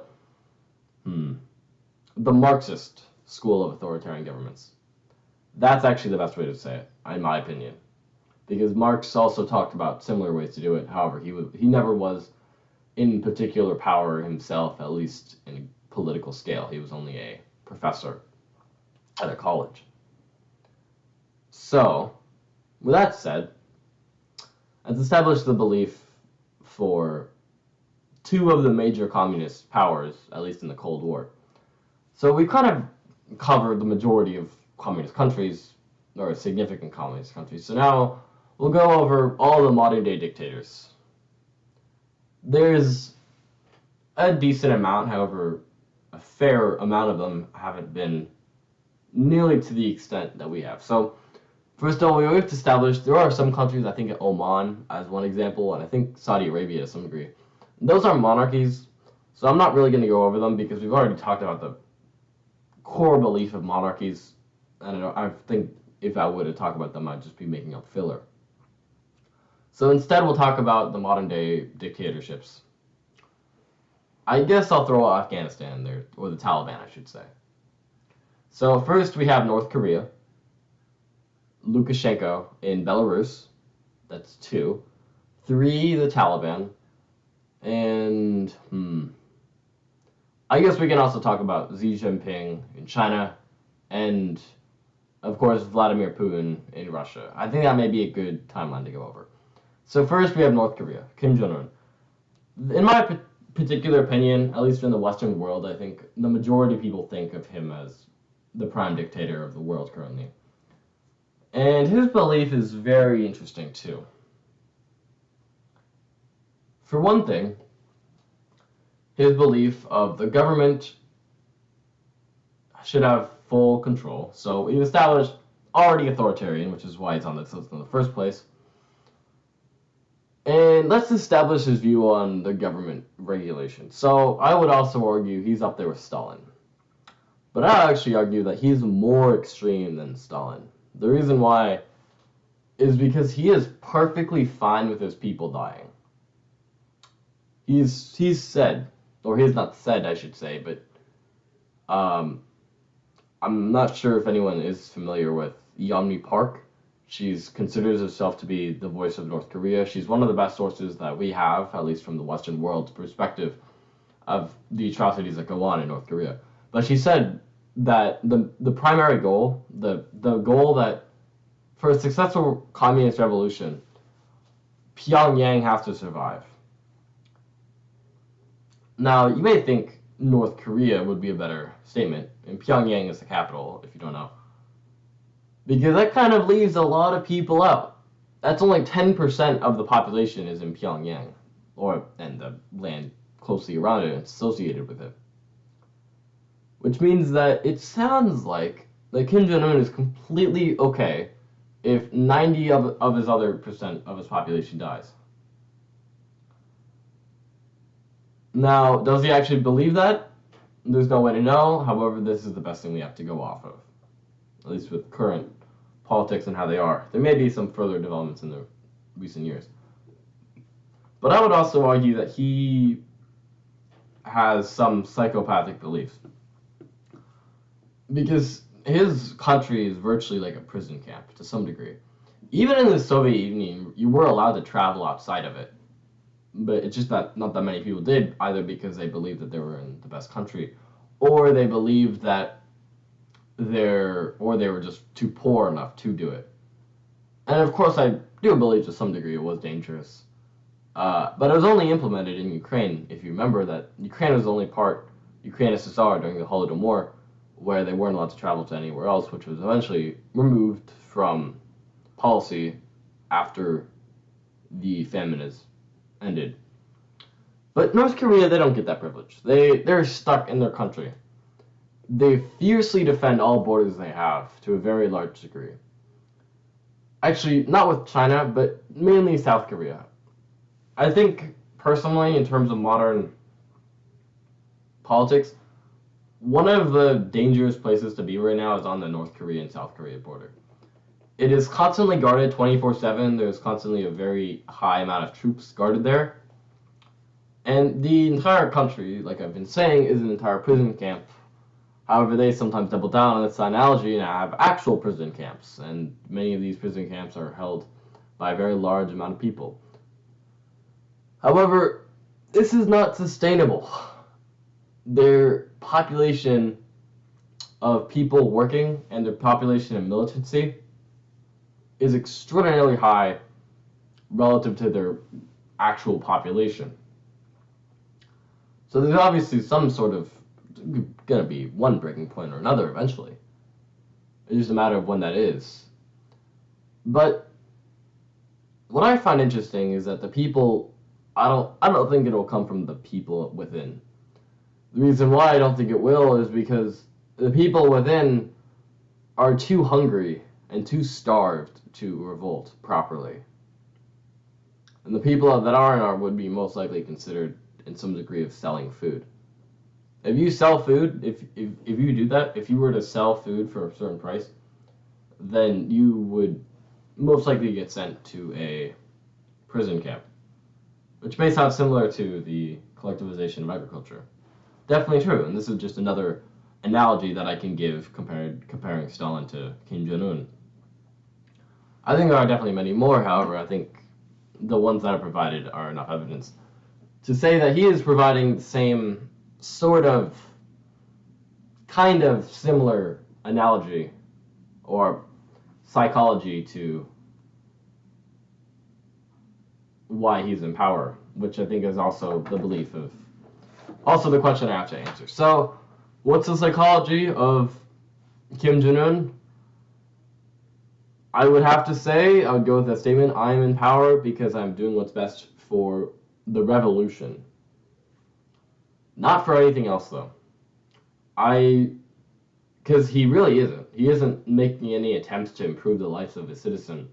the Marxist school of authoritarian governments. That's actually the best way to say it, in my opinion, because Marx also talked about similar ways to do it. However, he never was in particular power himself, at least in a political scale. He was only a professor at a college. So, with that said, let's establish the belief for two of the major communist powers, at least in the Cold War. So we kind of covered the majority of communist countries, or significant communist countries. So now we'll go over all the modern day dictators. There's a decent amount, however, a fair amount of them haven't been nearly to the extent that we have. So first of all, we have to establish there are some countries, I think Oman as one example, and I think Saudi Arabia to some degree. Those are monarchies, so I'm not really going to go over them because we've already talked about the core belief of monarchies. I think if I were to talk about them, I'd just be making up filler. So instead, we'll talk about the modern day dictatorships. I guess I'll throw Afghanistan there, or the Taliban, I should say. So first, we have North Korea. Lukashenko in Belarus, that's 2. 3, the Taliban, and I guess we can also talk about Xi Jinping in China, and of course Vladimir Putin in Russia. I think that may be a good timeline to go over. So first we have North Korea, Kim Jong-un. In my particular opinion, at least in the Western world, I think the majority of people think of him as the prime dictator of the world currently. And his belief is very interesting too. For one thing, his belief of the government should have full control. So he established already authoritarian, which is why he's on this list in the first place. And let's establish his view on the government regulation. So I would also argue he's up there with Stalin. But I actually argue that he's more extreme than Stalin. The reason why is because he is perfectly fine with his people dying. He's said, or he's not said, I should say, but I'm not sure if anyone is familiar with Yeonmi Park. She considers herself to be the voice of North Korea. She's one of the best sources that we have, at least from the Western world's perspective, of the atrocities that go on in North Korea. But she said that the primary goal, the goal that for a successful communist revolution, Pyongyang has to survive. Now, you may think North Korea would be a better statement, and Pyongyang is the capital, if you don't know. Because that kind of leaves a lot of people out. That's only 10% of the population is in Pyongyang, and the land closely around it and associated with it. Which means that it sounds like that Kim Jong-un is completely okay if 90 of his other percent of his population dies. Now, does he actually believe that? There's no way to know. However, this is the best thing we have to go off of, at least with current politics and how they are. There may be some further developments in the recent years. But I would also argue that he has some psychopathic beliefs. Because his country is virtually like a prison camp to some degree. Even in the Soviet Union, you were allowed to travel outside of it, but it's just that not that many people did, either because they believed that they were in the best country, or they believed that they were just too poor enough to do it. And of course, I do believe to some degree it was dangerous. But it was only implemented in Ukraine. If you remember that Ukraine was the only part, Ukraine SSR during the Holodomor, where they weren't allowed to travel to anywhere else, which was eventually removed from policy after the famine is ended. But North Korea, they don't get that privilege. They're stuck in their country. They fiercely defend all borders they have to a very large degree. Actually, not with China, but mainly South Korea. I think, personally, in terms of modern politics, one of the dangerous places to be right now is on the North Korea and South Korea border. It is constantly guarded 24/7. There's constantly a very high amount of troops guarded there. And the entire country, like I've been saying, is an entire prison camp. However, they sometimes double down on this analogy and have actual prison camps. And many of these prison camps are held by a very large amount of people. However, this is not sustainable. Their population of people working and their population of militancy is extraordinarily high relative to their actual population. So there's obviously some sort of going to be one breaking point or another eventually. It's just a matter of when that is. But what I find interesting is that the people, I don't think it'll come from the people within. The reason why I don't think it will is because the people within are too hungry and too starved to revolt properly. And the people that aren't would be most likely considered in some degree of selling food. If you sell food, if you do that, if you were to sell food for a certain price, then you would most likely get sent to a prison camp, which may sound similar to the collectivization of agriculture. Definitely true, and this is just another analogy that I can give comparing Stalin to Kim Jong-un. I think there are definitely many more, however, I think the ones that are provided are enough evidence to say that he is providing the same sort of, kind of similar analogy or psychology to why he's in power, which I think is also the belief of, also the question I have to answer. So, what's the psychology of Kim Jong-un? I would have to say, I would go with that statement, I'm in power because I'm doing what's best for the revolution. Not for anything else, though. Because he really isn't. He isn't making any attempts to improve the lives of his citizens.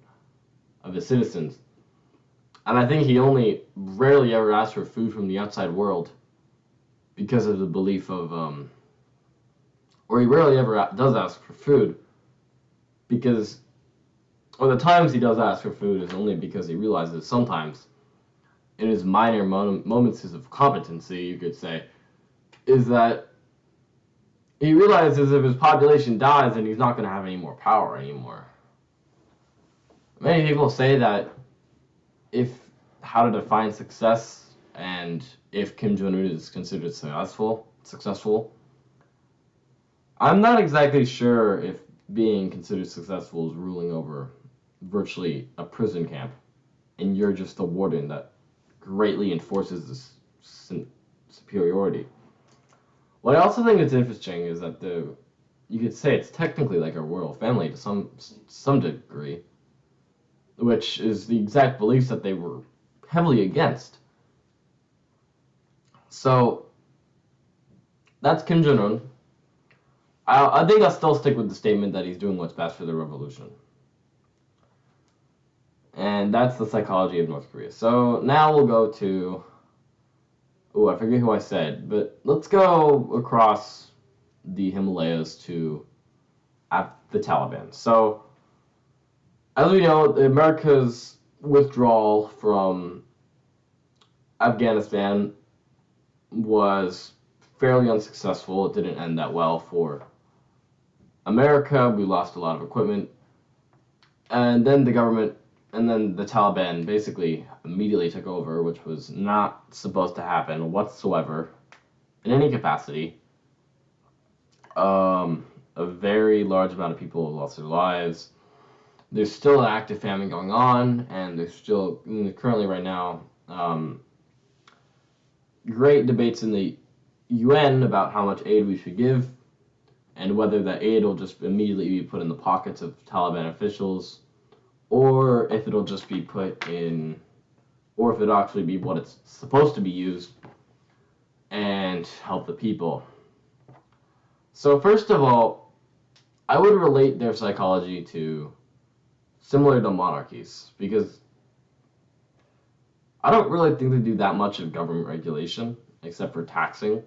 And I think he only rarely ever asks for food from the outside world because of the belief of, or he rarely ever does ask for food because, or the times he does ask for food is only because he realizes sometimes in his minor moments of competency, you could say, is that he realizes if his population dies, then he's not going to have any more power anymore. Many people say that how to define success and if Kim Jong-un is considered successful. I'm not exactly sure if being considered successful is ruling over virtually a prison camp and you're just the warden that greatly enforces this superiority. What I also think is interesting is that you could say it's technically like a royal family to some degree, which is the exact beliefs that they were heavily against. So that's Kim Jong-un. I think I'll still stick with the statement that he's doing what's best for the revolution. And that's the psychology of North Korea. So now we'll go to, I forget who I said, but let's go across the Himalayas to the Taliban. So, as we know, America's withdrawal from Afghanistan was fairly unsuccessful. It didn't end that well for America, we lost a lot of equipment. And then the government, and then the Taliban basically immediately took over, which was not supposed to happen whatsoever in any capacity. A very large amount of people have lost their lives. There's still an active famine going on, and there's still, currently right now, great debates in the UN about how much aid we should give, and whether that aid will just immediately be put in the pockets of Taliban officials, or if it'll just be put in, or if it'll actually be what it's supposed to be used and help the people. So first of all, I would relate their psychology to similar to monarchies, because I don't really think they do that much of government regulation, except for taxing.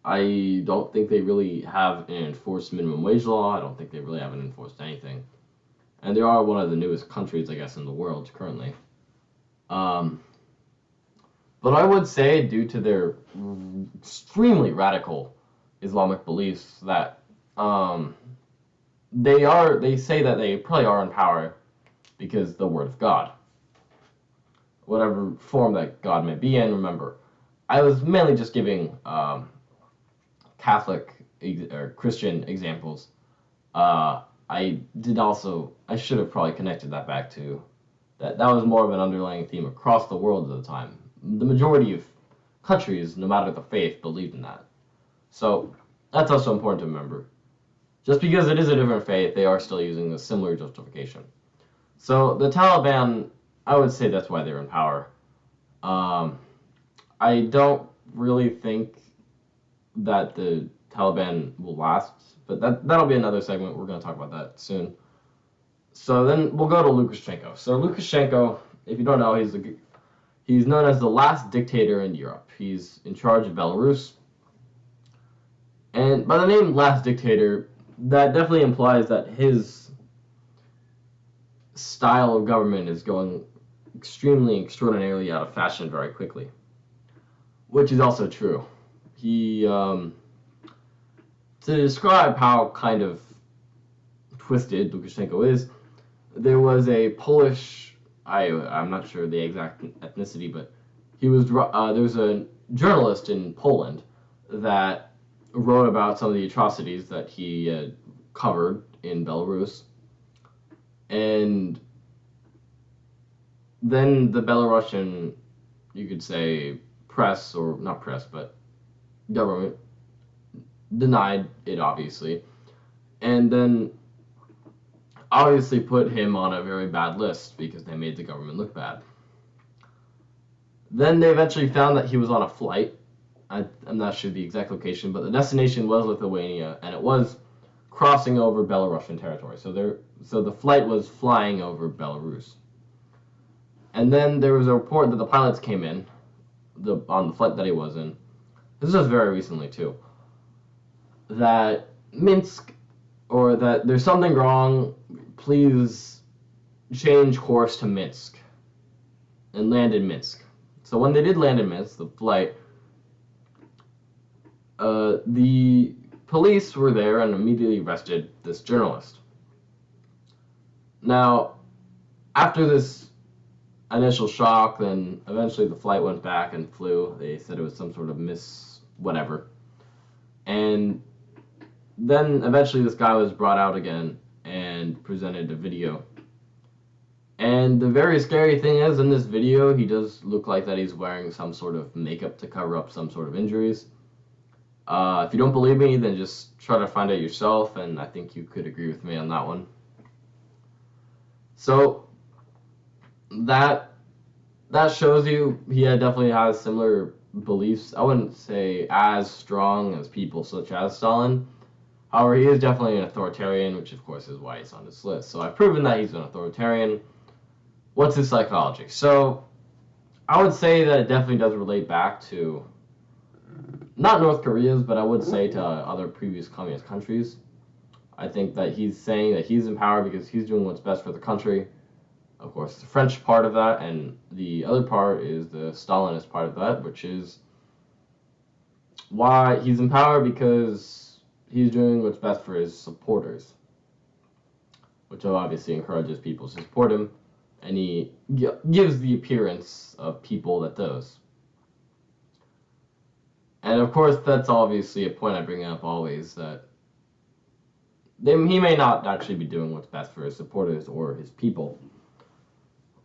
I don't think they really have an enforced minimum wage law. I don't think they really haven't enforced anything. And they are one of the newest countries, I guess, in the world currently. But I would say, due to their extremely radical Islamic beliefs, that they say that they probably are in power because the word of God, whatever form that God may be in. Remember, I was mainly just giving Catholic or Christian examples. I should have probably connected that back to that. That was more of an underlying theme across the world at the time. The majority of countries, no matter the faith, believed in that. So that's also important to remember. Just because it is a different faith, they are still using a similar justification. So the Taliban, I would say that's why they're in power. I don't really think that the Taliban will last, but that'll be another segment. We're going to talk about that soon. So then we'll go to Lukashenko. So Lukashenko, if you don't know, he's known as the last dictator in Europe. He's in charge of Belarus. And by the name last dictator, that definitely implies that his style of government is going extraordinarily out of fashion very quickly, which is also true. He, to describe how kind of twisted Lukashenko is, there was a Polish, I'm not sure the exact ethnicity, but there was a journalist in Poland that wrote about some of the atrocities that he covered in Belarus, and then the Belarusian, you could say, press, or not press, but government denied it, obviously, and then obviously put him on a very bad list because they made the government look bad. Then they eventually found that he was on a flight. I'm not sure the exact location, but the destination was Lithuania, and it was crossing over Belarusian territory. So the flight was flying over Belarus. And then there was a report that the pilots came in on the flight that he was in. This was very recently too. That Minsk, or that there's something wrong, please change course to Minsk, and land in Minsk. So when they did land in Minsk, the flight, the police were there and immediately arrested this journalist. Now, after this initial shock, then eventually the flight went back and flew. They said it was some sort of whatever. And then eventually this guy was brought out again and presented a video. And the very scary thing is, in this video, he does look like that he's wearing some sort of makeup to cover up some sort of injuries. If you don't believe me, then just try to find out yourself, and I think you could agree with me on that one. So that shows you he definitely has similar beliefs. I wouldn't say as strong as people such as Stalin. However, he is definitely an authoritarian, which of course is why he's on this list. So I've proven that he's an authoritarian. What's his psychology? So I would say that it definitely does relate back to not North Korea's, but I would say to other previous communist countries. I think that he's saying that he's in power because he's doing what's best for the country. Of course, the French part of that, and the other part is the Stalinist part of that, which is why he's in power, because he's doing what's best for his supporters, which obviously encourages people to support him, and he gives the appearance of people that does. And of course, that's obviously a point I bring up always, that he may not actually be doing what's best for his supporters or his people,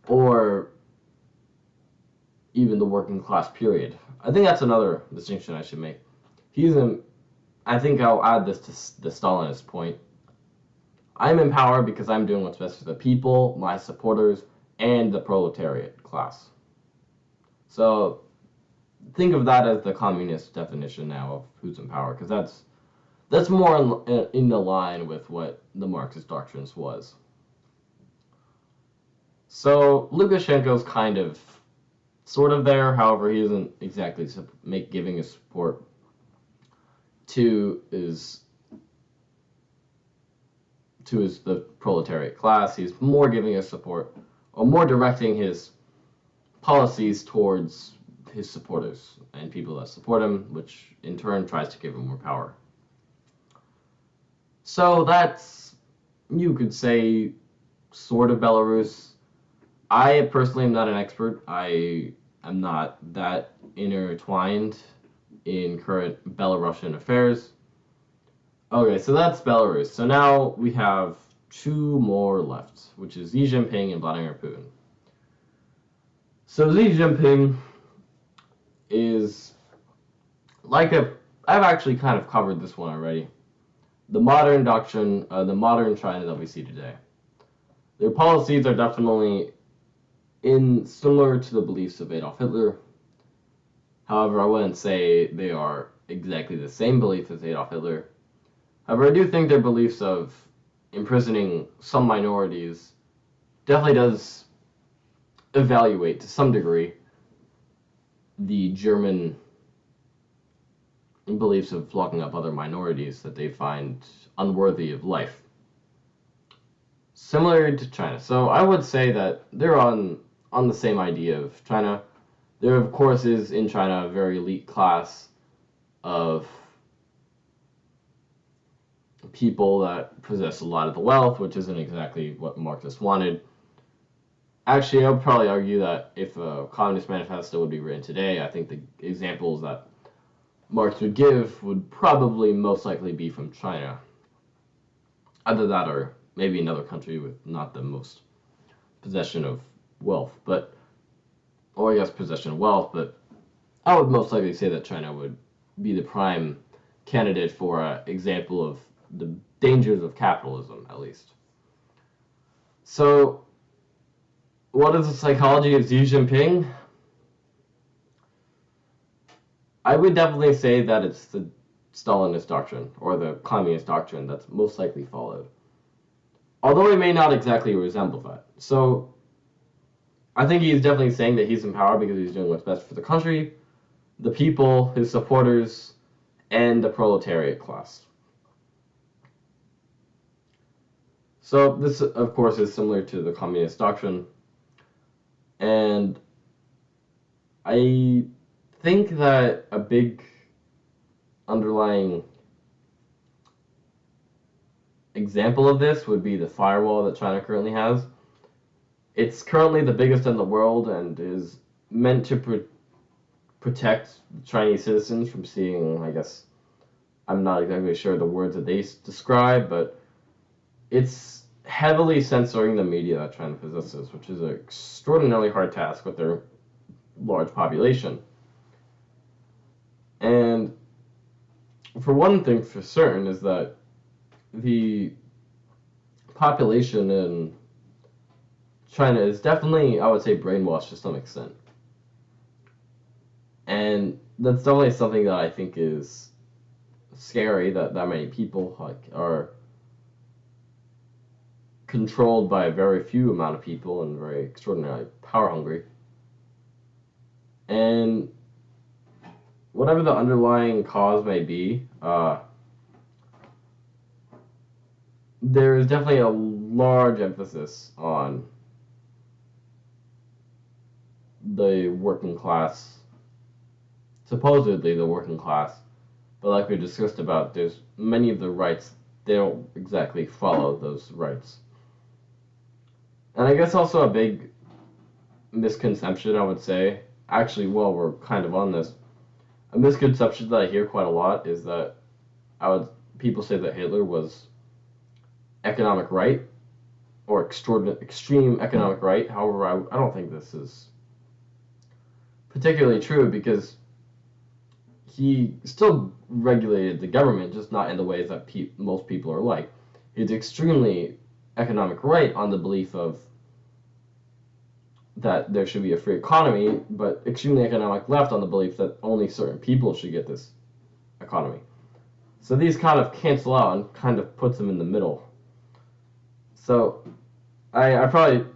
or even the working class period. I think that's another distinction I should make. I think I'll add this to the Stalinist point. I'm in power because I'm doing what's best for the people, my supporters, and the proletariat class. So think of that as the communist definition now of who's in power, because that's more in the line with what the Marxist doctrines was. So Lukashenko's kind of sort of there, however, he isn't exactly giving his support to the proletariat class. He's more giving his support, or more directing his policies towards his supporters and people that support him, which in turn tries to give him more power. So that's, you could say, sort of Belarus. I personally am not an expert. I am not that intertwined in current Belarusian affairs. Okay, so that's Belarus. So now we have two more left, which is Xi Jinping and Vladimir Putin. So Xi Jinping is I've actually kind of covered this one already. The modern doctrine, the modern China that we see today. Their policies are definitely similar to the beliefs of Adolf Hitler. However, I wouldn't say they are exactly the same beliefs as Adolf Hitler. However, I do think their beliefs of imprisoning some minorities definitely does evaluate to some degree the German beliefs of locking up other minorities that they find unworthy of life. Similar to China. So I would say that they're on the same idea of China. There, of course, is in China a very elite class of people that possess a lot of the wealth, which isn't exactly what Marxists wanted. Actually, I would probably argue that if a Communist Manifesto would be written today, I think the examples that Marx would give would probably most likely be from China. Either that or maybe another country with not the most possession of wealth, or I guess possession of wealth, but I would most likely say that China would be the prime candidate for an example of the dangers of capitalism, at least. So, what is the psychology of Xi Jinping? I would definitely say that it's the Stalinist doctrine, or the communist doctrine, that's most likely followed. Although it may not exactly resemble that. So, I think he's definitely saying that he's in power because he's doing what's best for the country, the people, his supporters, and the proletariat class. So this, of course, is similar to the communist doctrine. And I think that a big underlying example of this would be the firewall that China currently has. It's currently the biggest in the world and is meant to protect Chinese citizens from seeing, I guess, I'm not exactly sure the words that they describe, but it's heavily censoring the media that China possesses, which is an extraordinarily hard task with their large population. And for one thing for certain is that the population in China is definitely, I would say, brainwashed to some extent. And that's definitely something that I think is scary, that many people are controlled by a very few amount of people and very extraordinarily power hungry. And whatever the underlying cause may be, there is definitely a large emphasis on the working class, supposedly the working class, But like we discussed about, there's many of the rights, they don't exactly follow those rights. And I guess also a big misconception, I would say, actually, while we're kind of on this, a misconception that I hear quite a lot is that people say that Hitler was economic right or extreme economic right. However, I don't think this is particularly true because he still regulated the government, just not in the ways that most people are like. He's extremely economic right on the belief of that there should be a free economy, but extremely economic left on the belief that only certain people should get this economy. So these kind of cancel out and kind of puts them in the middle. So I know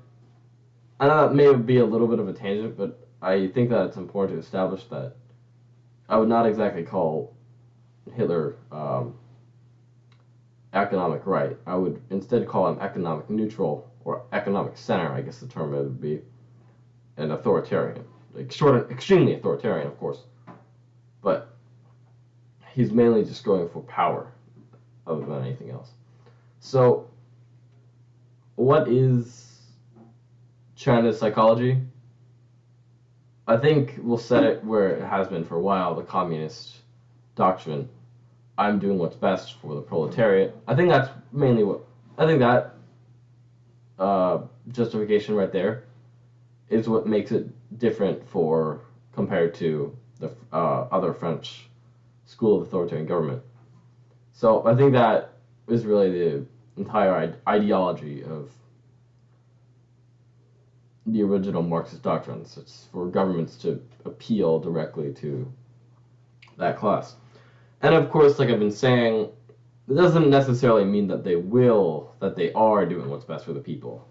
that may be a little bit of a tangent, but I think that it's important to establish that I would not exactly call Hitler economic right. I would instead call him economic neutral, or economic center, I guess the term it would be, and authoritarian. Extremely authoritarian, of course. But he's mainly just going for power other than anything else. So, what is China's psychology? I think we'll set it where it has been for a while, the communist doctrine. I'm doing what's best for the proletariat. I think that's mainly that justification right there is what makes it different compared to the other French school of authoritarian government. So I think that is really the entire ideology of the original Marxist doctrines. It's for governments to appeal directly to that class. And of course, like I've been saying, it doesn't necessarily mean that they are doing what's best for the people.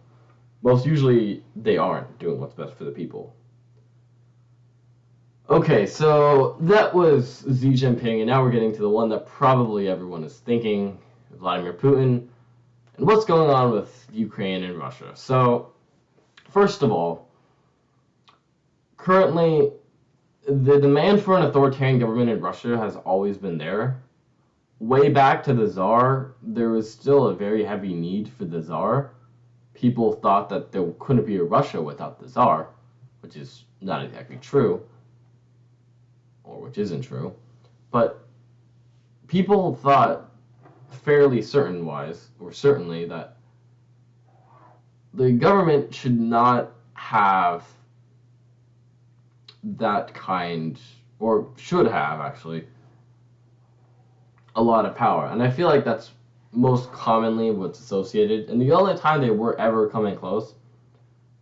Most usually, they aren't doing what's best for the people. Okay, so that was Xi Jinping, and now we're getting to the one that probably everyone is thinking, Vladimir Putin, and what's going on with Ukraine and Russia. So, first of all, currently, the demand for an authoritarian government in Russia has always been there. Way back to the Tsar, there was still a very heavy need for the Tsar. People thought that there couldn't be a Russia without the Tsar, which is not exactly true, or which isn't true. But people thought fairly certainly that the government should not have that kind, or should have actually, a lot of power. And I feel like that's most commonly what's associated. And the only time they were ever coming close,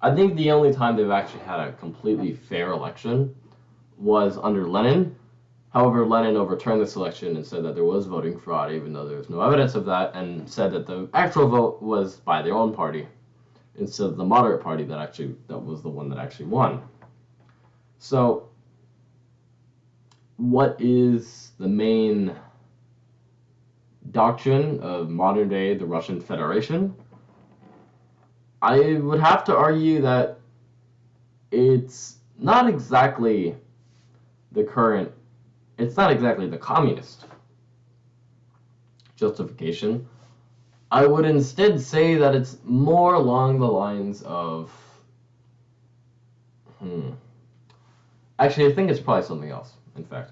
I think the only time they've actually had a completely fair election was under Lenin. However, Lenin overturned this election and said that there was voting fraud, even though there was no evidence of that, and said that the actual vote was by their own party instead of the moderate party that was the one that actually won. So, what is the main doctrine of modern day the Russian Federation? I would have to argue that it's not exactly the communist justification. I would instead say that it's more along the lines of actually, I think it's probably something else, in fact.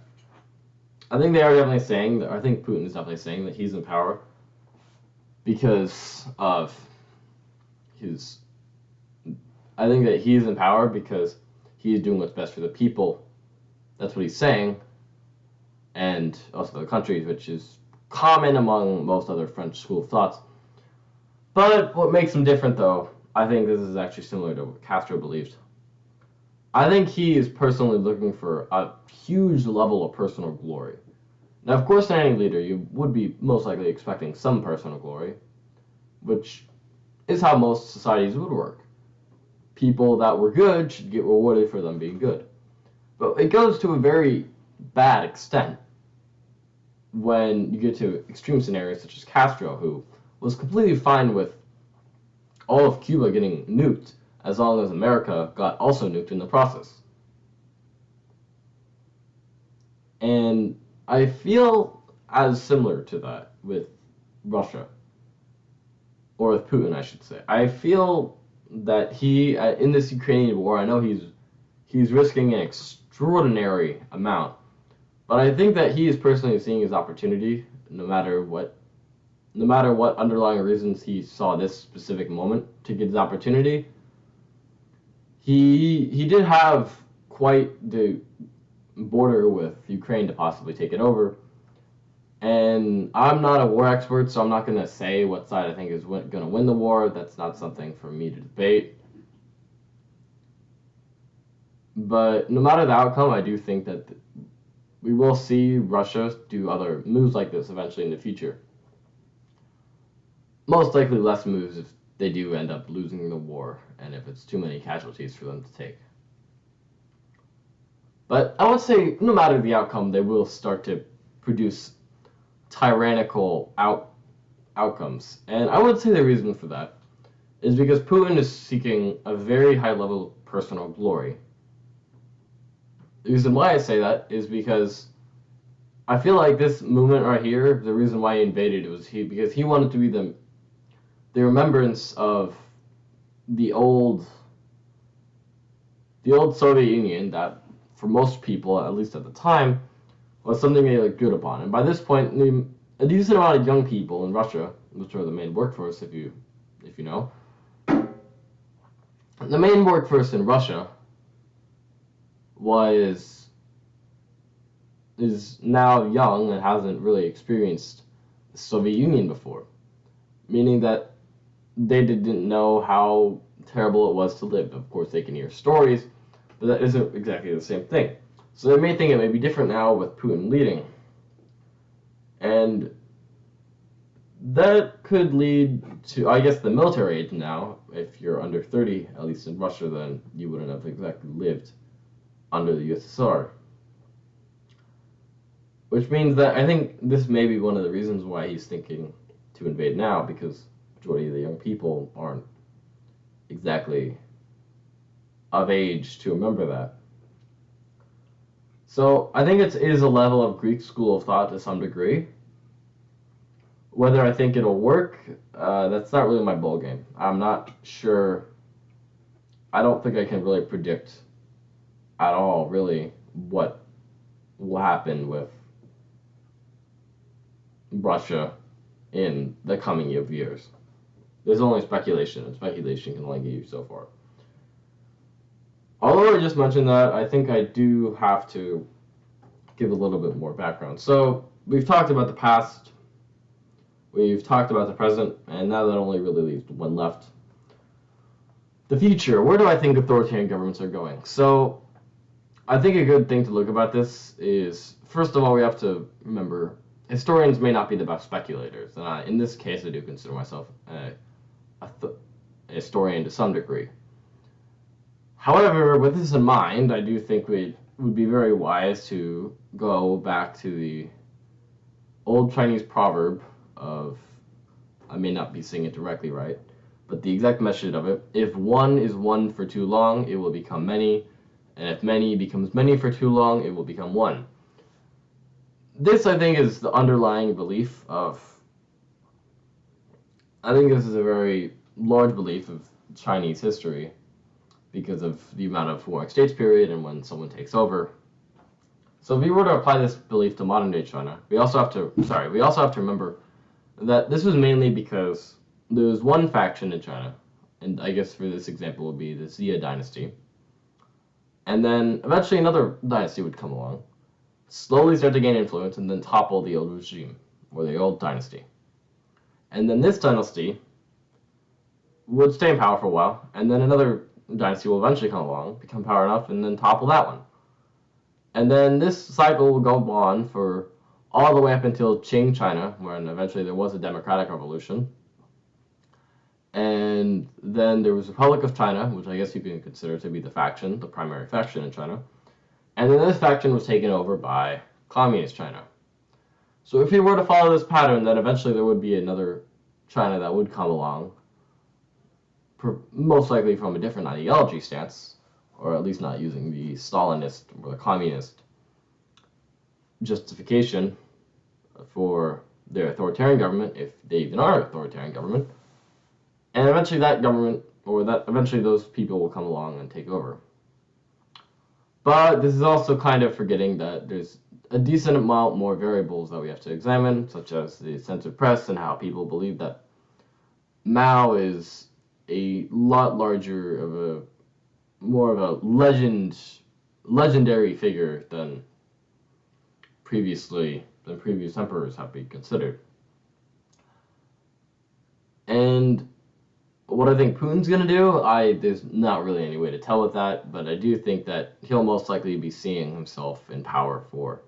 I think they are definitely saying that, I think Putin is definitely saying that he's in power because of I think that he's in power because he's doing what's best for the people. That's what he's saying. And also the countries, which is common among most other French school of thoughts. But what makes him different, though, I think this is actually similar to what Castro believed. I think he is personally looking for a huge level of personal glory. Now, of course, in any leader, you would be most likely expecting some personal glory, which is how most societies would work. People that were good should get rewarded for them being good. But it goes to a very bad extent when you get to extreme scenarios such as Castro, who was completely fine with all of Cuba getting nuked as long as America got also nuked in the process. And I feel as similar to that with Russia, or with Putin, I should say. I feel that he, in this Ukrainian war, I know he's risking an extraordinary amount, but I think that he is personally seeing his opportunity, no matter what underlying reasons he saw this specific moment to get his opportunity. He did have quite the border with Ukraine to possibly take it over. And I'm not a war expert, so I'm not going to say what side I think is going to win the war. That's not something for me to debate. But no matter the outcome, I do think that we will see Russia do other moves like this eventually in the future. Most likely less moves if they do end up losing the war and if it's too many casualties for them to take. But I would say no matter the outcome, they will start to produce tyrannical outcomes. And I would say the reason for that is because Putin is seeking a very high level of personal glory. The reason why I say that is because I feel like this movement right here, the reason why he invaded was because he wanted to be the remembrance of the old Soviet Union that for most people, at least at the time, was something they looked good upon. And by this point, a decent amount of young people in Russia, which are the main workforce, if you know, the main workforce in Russia is now young and hasn't really experienced the Soviet Union before, meaning that they didn't know how terrible it was to live. Of course, they can hear stories, but that isn't exactly the same thing. So they may think it may be different now with Putin leading. And that could lead to, I guess, the military age now. If you're under 30, at least in Russia, then you wouldn't have exactly lived under the USSR. Which means that I think this may be one of the reasons why he's thinking to invade now, because the majority of the young people aren't exactly of age to remember that. So I think it is a level of Greek school of thought to some degree. Whether I think it'll work, that's not really my ballgame. I'm not sure. I don't think I can really predict at all, really, what will happen with Russia in the coming years. There's only speculation, and speculation can only get you so far. Although I just mentioned that, I think I do have to give a little bit more background. So we've talked about the past, we've talked about the present, and now that only really leaves one left. The future. Where do I think authoritarian governments are going? So I think a good thing to look about this is, first of all, we have to remember historians may not be the best speculators. And in this case, I do consider myself a historian to some degree. However, with this in mind, I do think it would be very wise to go back to the old Chinese proverb of, I may not be saying it directly right, but the exact message of it: if one is one for too long, it will become many, and if many becomes many for too long, it will become one. This, I think, is the underlying belief of, I think this is a very large belief of Chinese history, because of the amount of warring states period and when someone takes over. So if we were to apply this belief to modern day China, we also have to remember that this was mainly because there was one faction in China, and I guess for this example would be the Xia dynasty, and then eventually another dynasty would come along, slowly start to gain influence, and then topple the old regime, or the old dynasty. And then this dynasty would stay in power for a while, and then another dynasty will eventually come along, become power enough, and then topple that one. And then this cycle will go on for all the way up until Qing China, when eventually there was a democratic revolution. And then there was the Republic of China, which I guess you can consider to be the primary faction in China. And then this faction was taken over by Communist China. So if you were to follow this pattern, then eventually there would be another China that would come along, most likely from a different ideology stance, or at least not using the Stalinist or the communist justification for their authoritarian government, if they even are an authoritarian government. And eventually that government, or that eventually those people will come along and take over. But this is also kind of forgetting that there's a decent amount more variables that we have to examine, such as the censored press and how people believe that Mao is a lot larger of a, more of a legendary figure than previous emperors have been considered. And what I think Putin's going to do, there's not really any way to tell with that, but I do think that he'll most likely be seeing himself in power for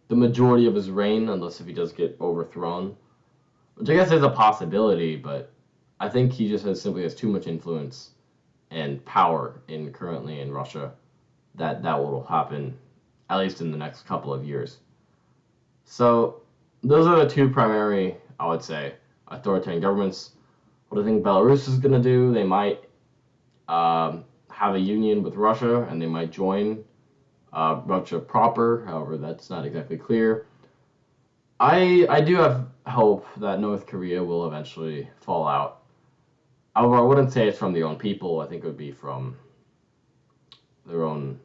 the majority of his reign, unless if he does get overthrown, which I guess is a possibility, but I think he just simply has too much influence and power currently in Russia that will happen, at least in the next couple of years. So those are the two primary, I would say, authoritarian governments. What I think Belarus is going to do, they might have a union with Russia, and they might join Russia proper. However, that's not exactly clear. I do have hope that North Korea will eventually fall out. However, I wouldn't say it's from their own people. I think it would be from their own.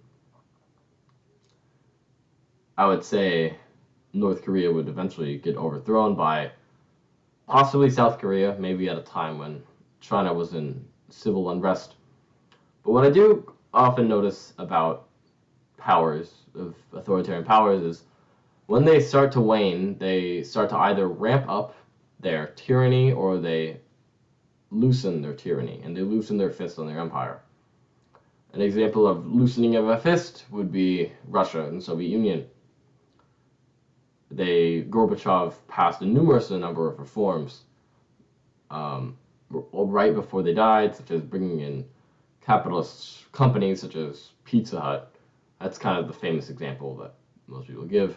I would say North Korea would eventually get overthrown by possibly South Korea, maybe at a time when China was in civil unrest. But what I do often notice about authoritarian powers, is when they start to wane, they start to either ramp up their tyranny or they loosen their tyranny, and they loosen their fist on their empire. An example of loosening of a fist would be Russia and the Soviet Union. Gorbachev passed a number of reforms right before they died, such as bringing in capitalist companies such as Pizza Hut. That's kind of the famous example that most people give.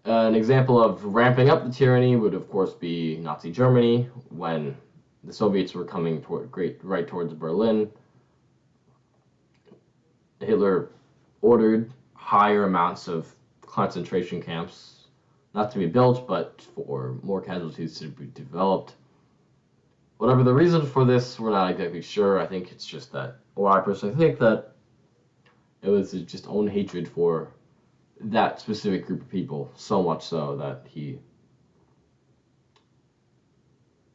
An example of ramping up the tyranny would, of course, be Nazi Germany, when the Soviets were coming right towards Berlin. Hitler ordered higher amounts of concentration camps, not to be built, but for more casualties to be developed. Whatever the reason for this, we're not exactly sure. I think it's just that, or I personally think that it was just own hatred for that specific group of people, so much so that he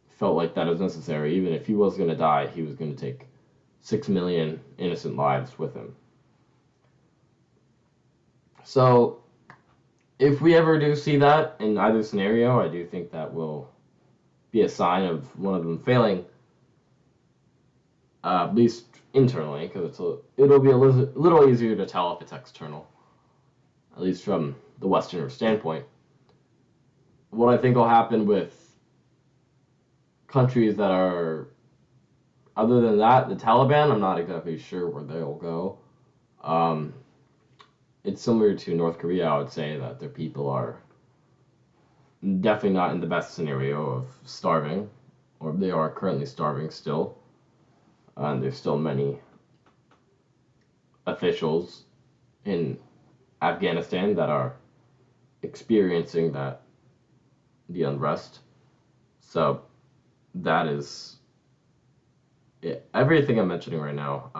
felt like that was necessary. Even if he was going to die, he was going to take 6 million innocent lives with him. So if we ever do see that in either scenario, I do think that will be a sign of one of them failing, at least internally, because it'll be a little easier to tell if it's external, at least from the Westerner standpoint. What I think will happen with countries that are, other than that, the Taliban, I'm not exactly sure where they'll go. It's similar to North Korea, I would say, that their people are definitely not in the best scenario of starving, or they are currently starving still. And there's still many officials in Afghanistan that are experiencing the unrest. So that is it. Everything I'm mentioning right now.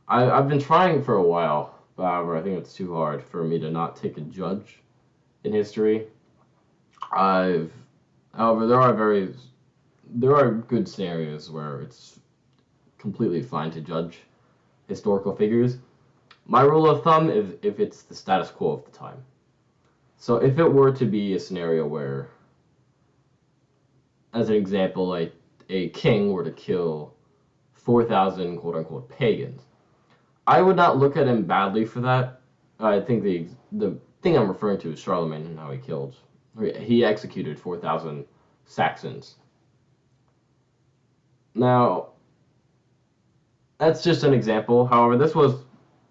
I've been trying for a while, but however, I think it's too hard for me to not take a judge in history. However, there are good scenarios where it's completely fine to judge historical figures. My rule of thumb is if it's the status quo of the time. So if it were to be a scenario where, as an example, a king were to kill 4,000 quote-unquote pagans, I would not look at him badly for that. I think the thing I'm referring to is Charlemagne and how he executed 4,000 Saxons. Now, that's just an example. However, this was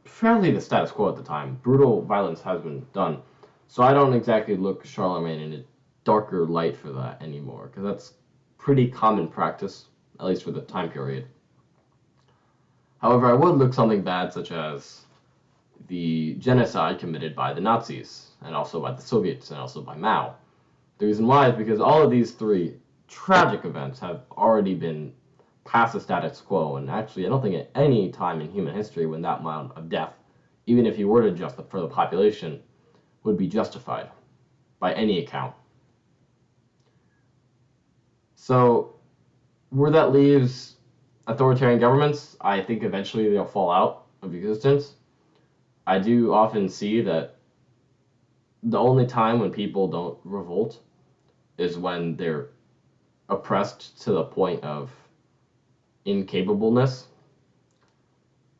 fairly the status quo at the time. Brutal violence has been done. So I don't exactly look Charlemagne in a darker light for that anymore, because that's pretty common practice, at least for the time period. However, I would look something bad, such as the genocide committed by the Nazis, and also by the Soviets, and also by Mao. The reason why is because all of these three tragic events have already been past the status quo, and actually I don't think at any time in human history when that amount of death, even if you were to adjust for the population, would be justified by any account. So where that leaves authoritarian governments, I think eventually they'll fall out of existence. I do often see that the only time when people don't revolt is when they're oppressed to the point of incapableness.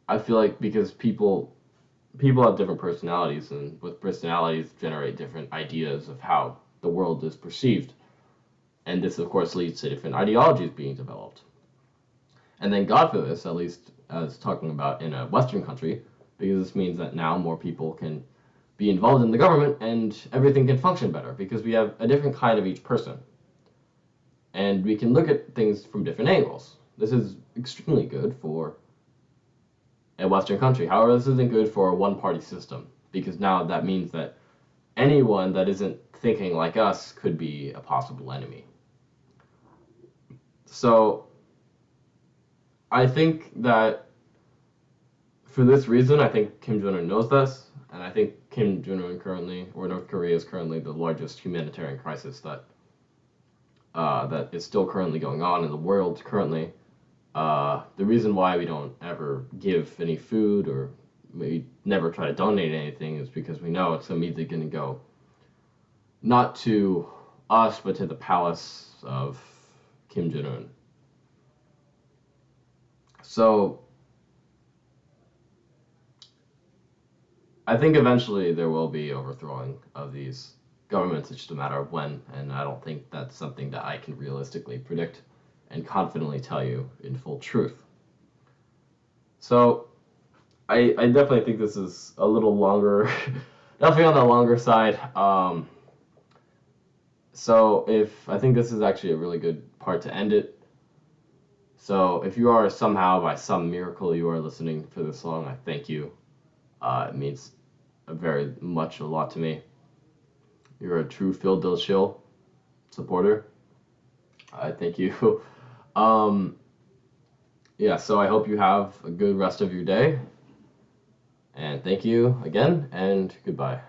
I feel like because people have different personalities, and with personalities generate different ideas of how the world is perceived. And this, of course, leads to different ideologies being developed. And thank God for this, at least as talking about in a Western country, because this means that now more people can be involved in the government and everything can function better because we have a different kind of each person. And we can look at things from different angles. This is extremely good for a Western country. However, this isn't good for a one-party system, because now that means that anyone that isn't thinking like us could be a possible enemy. So I think that for this reason, I think Kim Jong-un knows this, and I think Kim Jong-un currently, or North Korea is currently the largest humanitarian crisis that is still currently going on in the world currently. The reason why we don't ever give any food or we never try to donate anything is because we know it's immediately going to go not to us, but to the palace of Kim Jong-un. So I think eventually there will be overthrowing of these governments. It's just a matter of when, and I don't think that's something that I can realistically predict and confidently tell you in full truth. So I definitely think this is a little longer, definitely on the longer side. So I think this is actually a really good part to end it. So if you are somehow, by some miracle, you are listening for this long, I thank you. It means very much a lot to me. You're a true Phil Dill Shill supporter. I thank you. Yeah, so I hope you have a good rest of your day. And thank you again, and goodbye.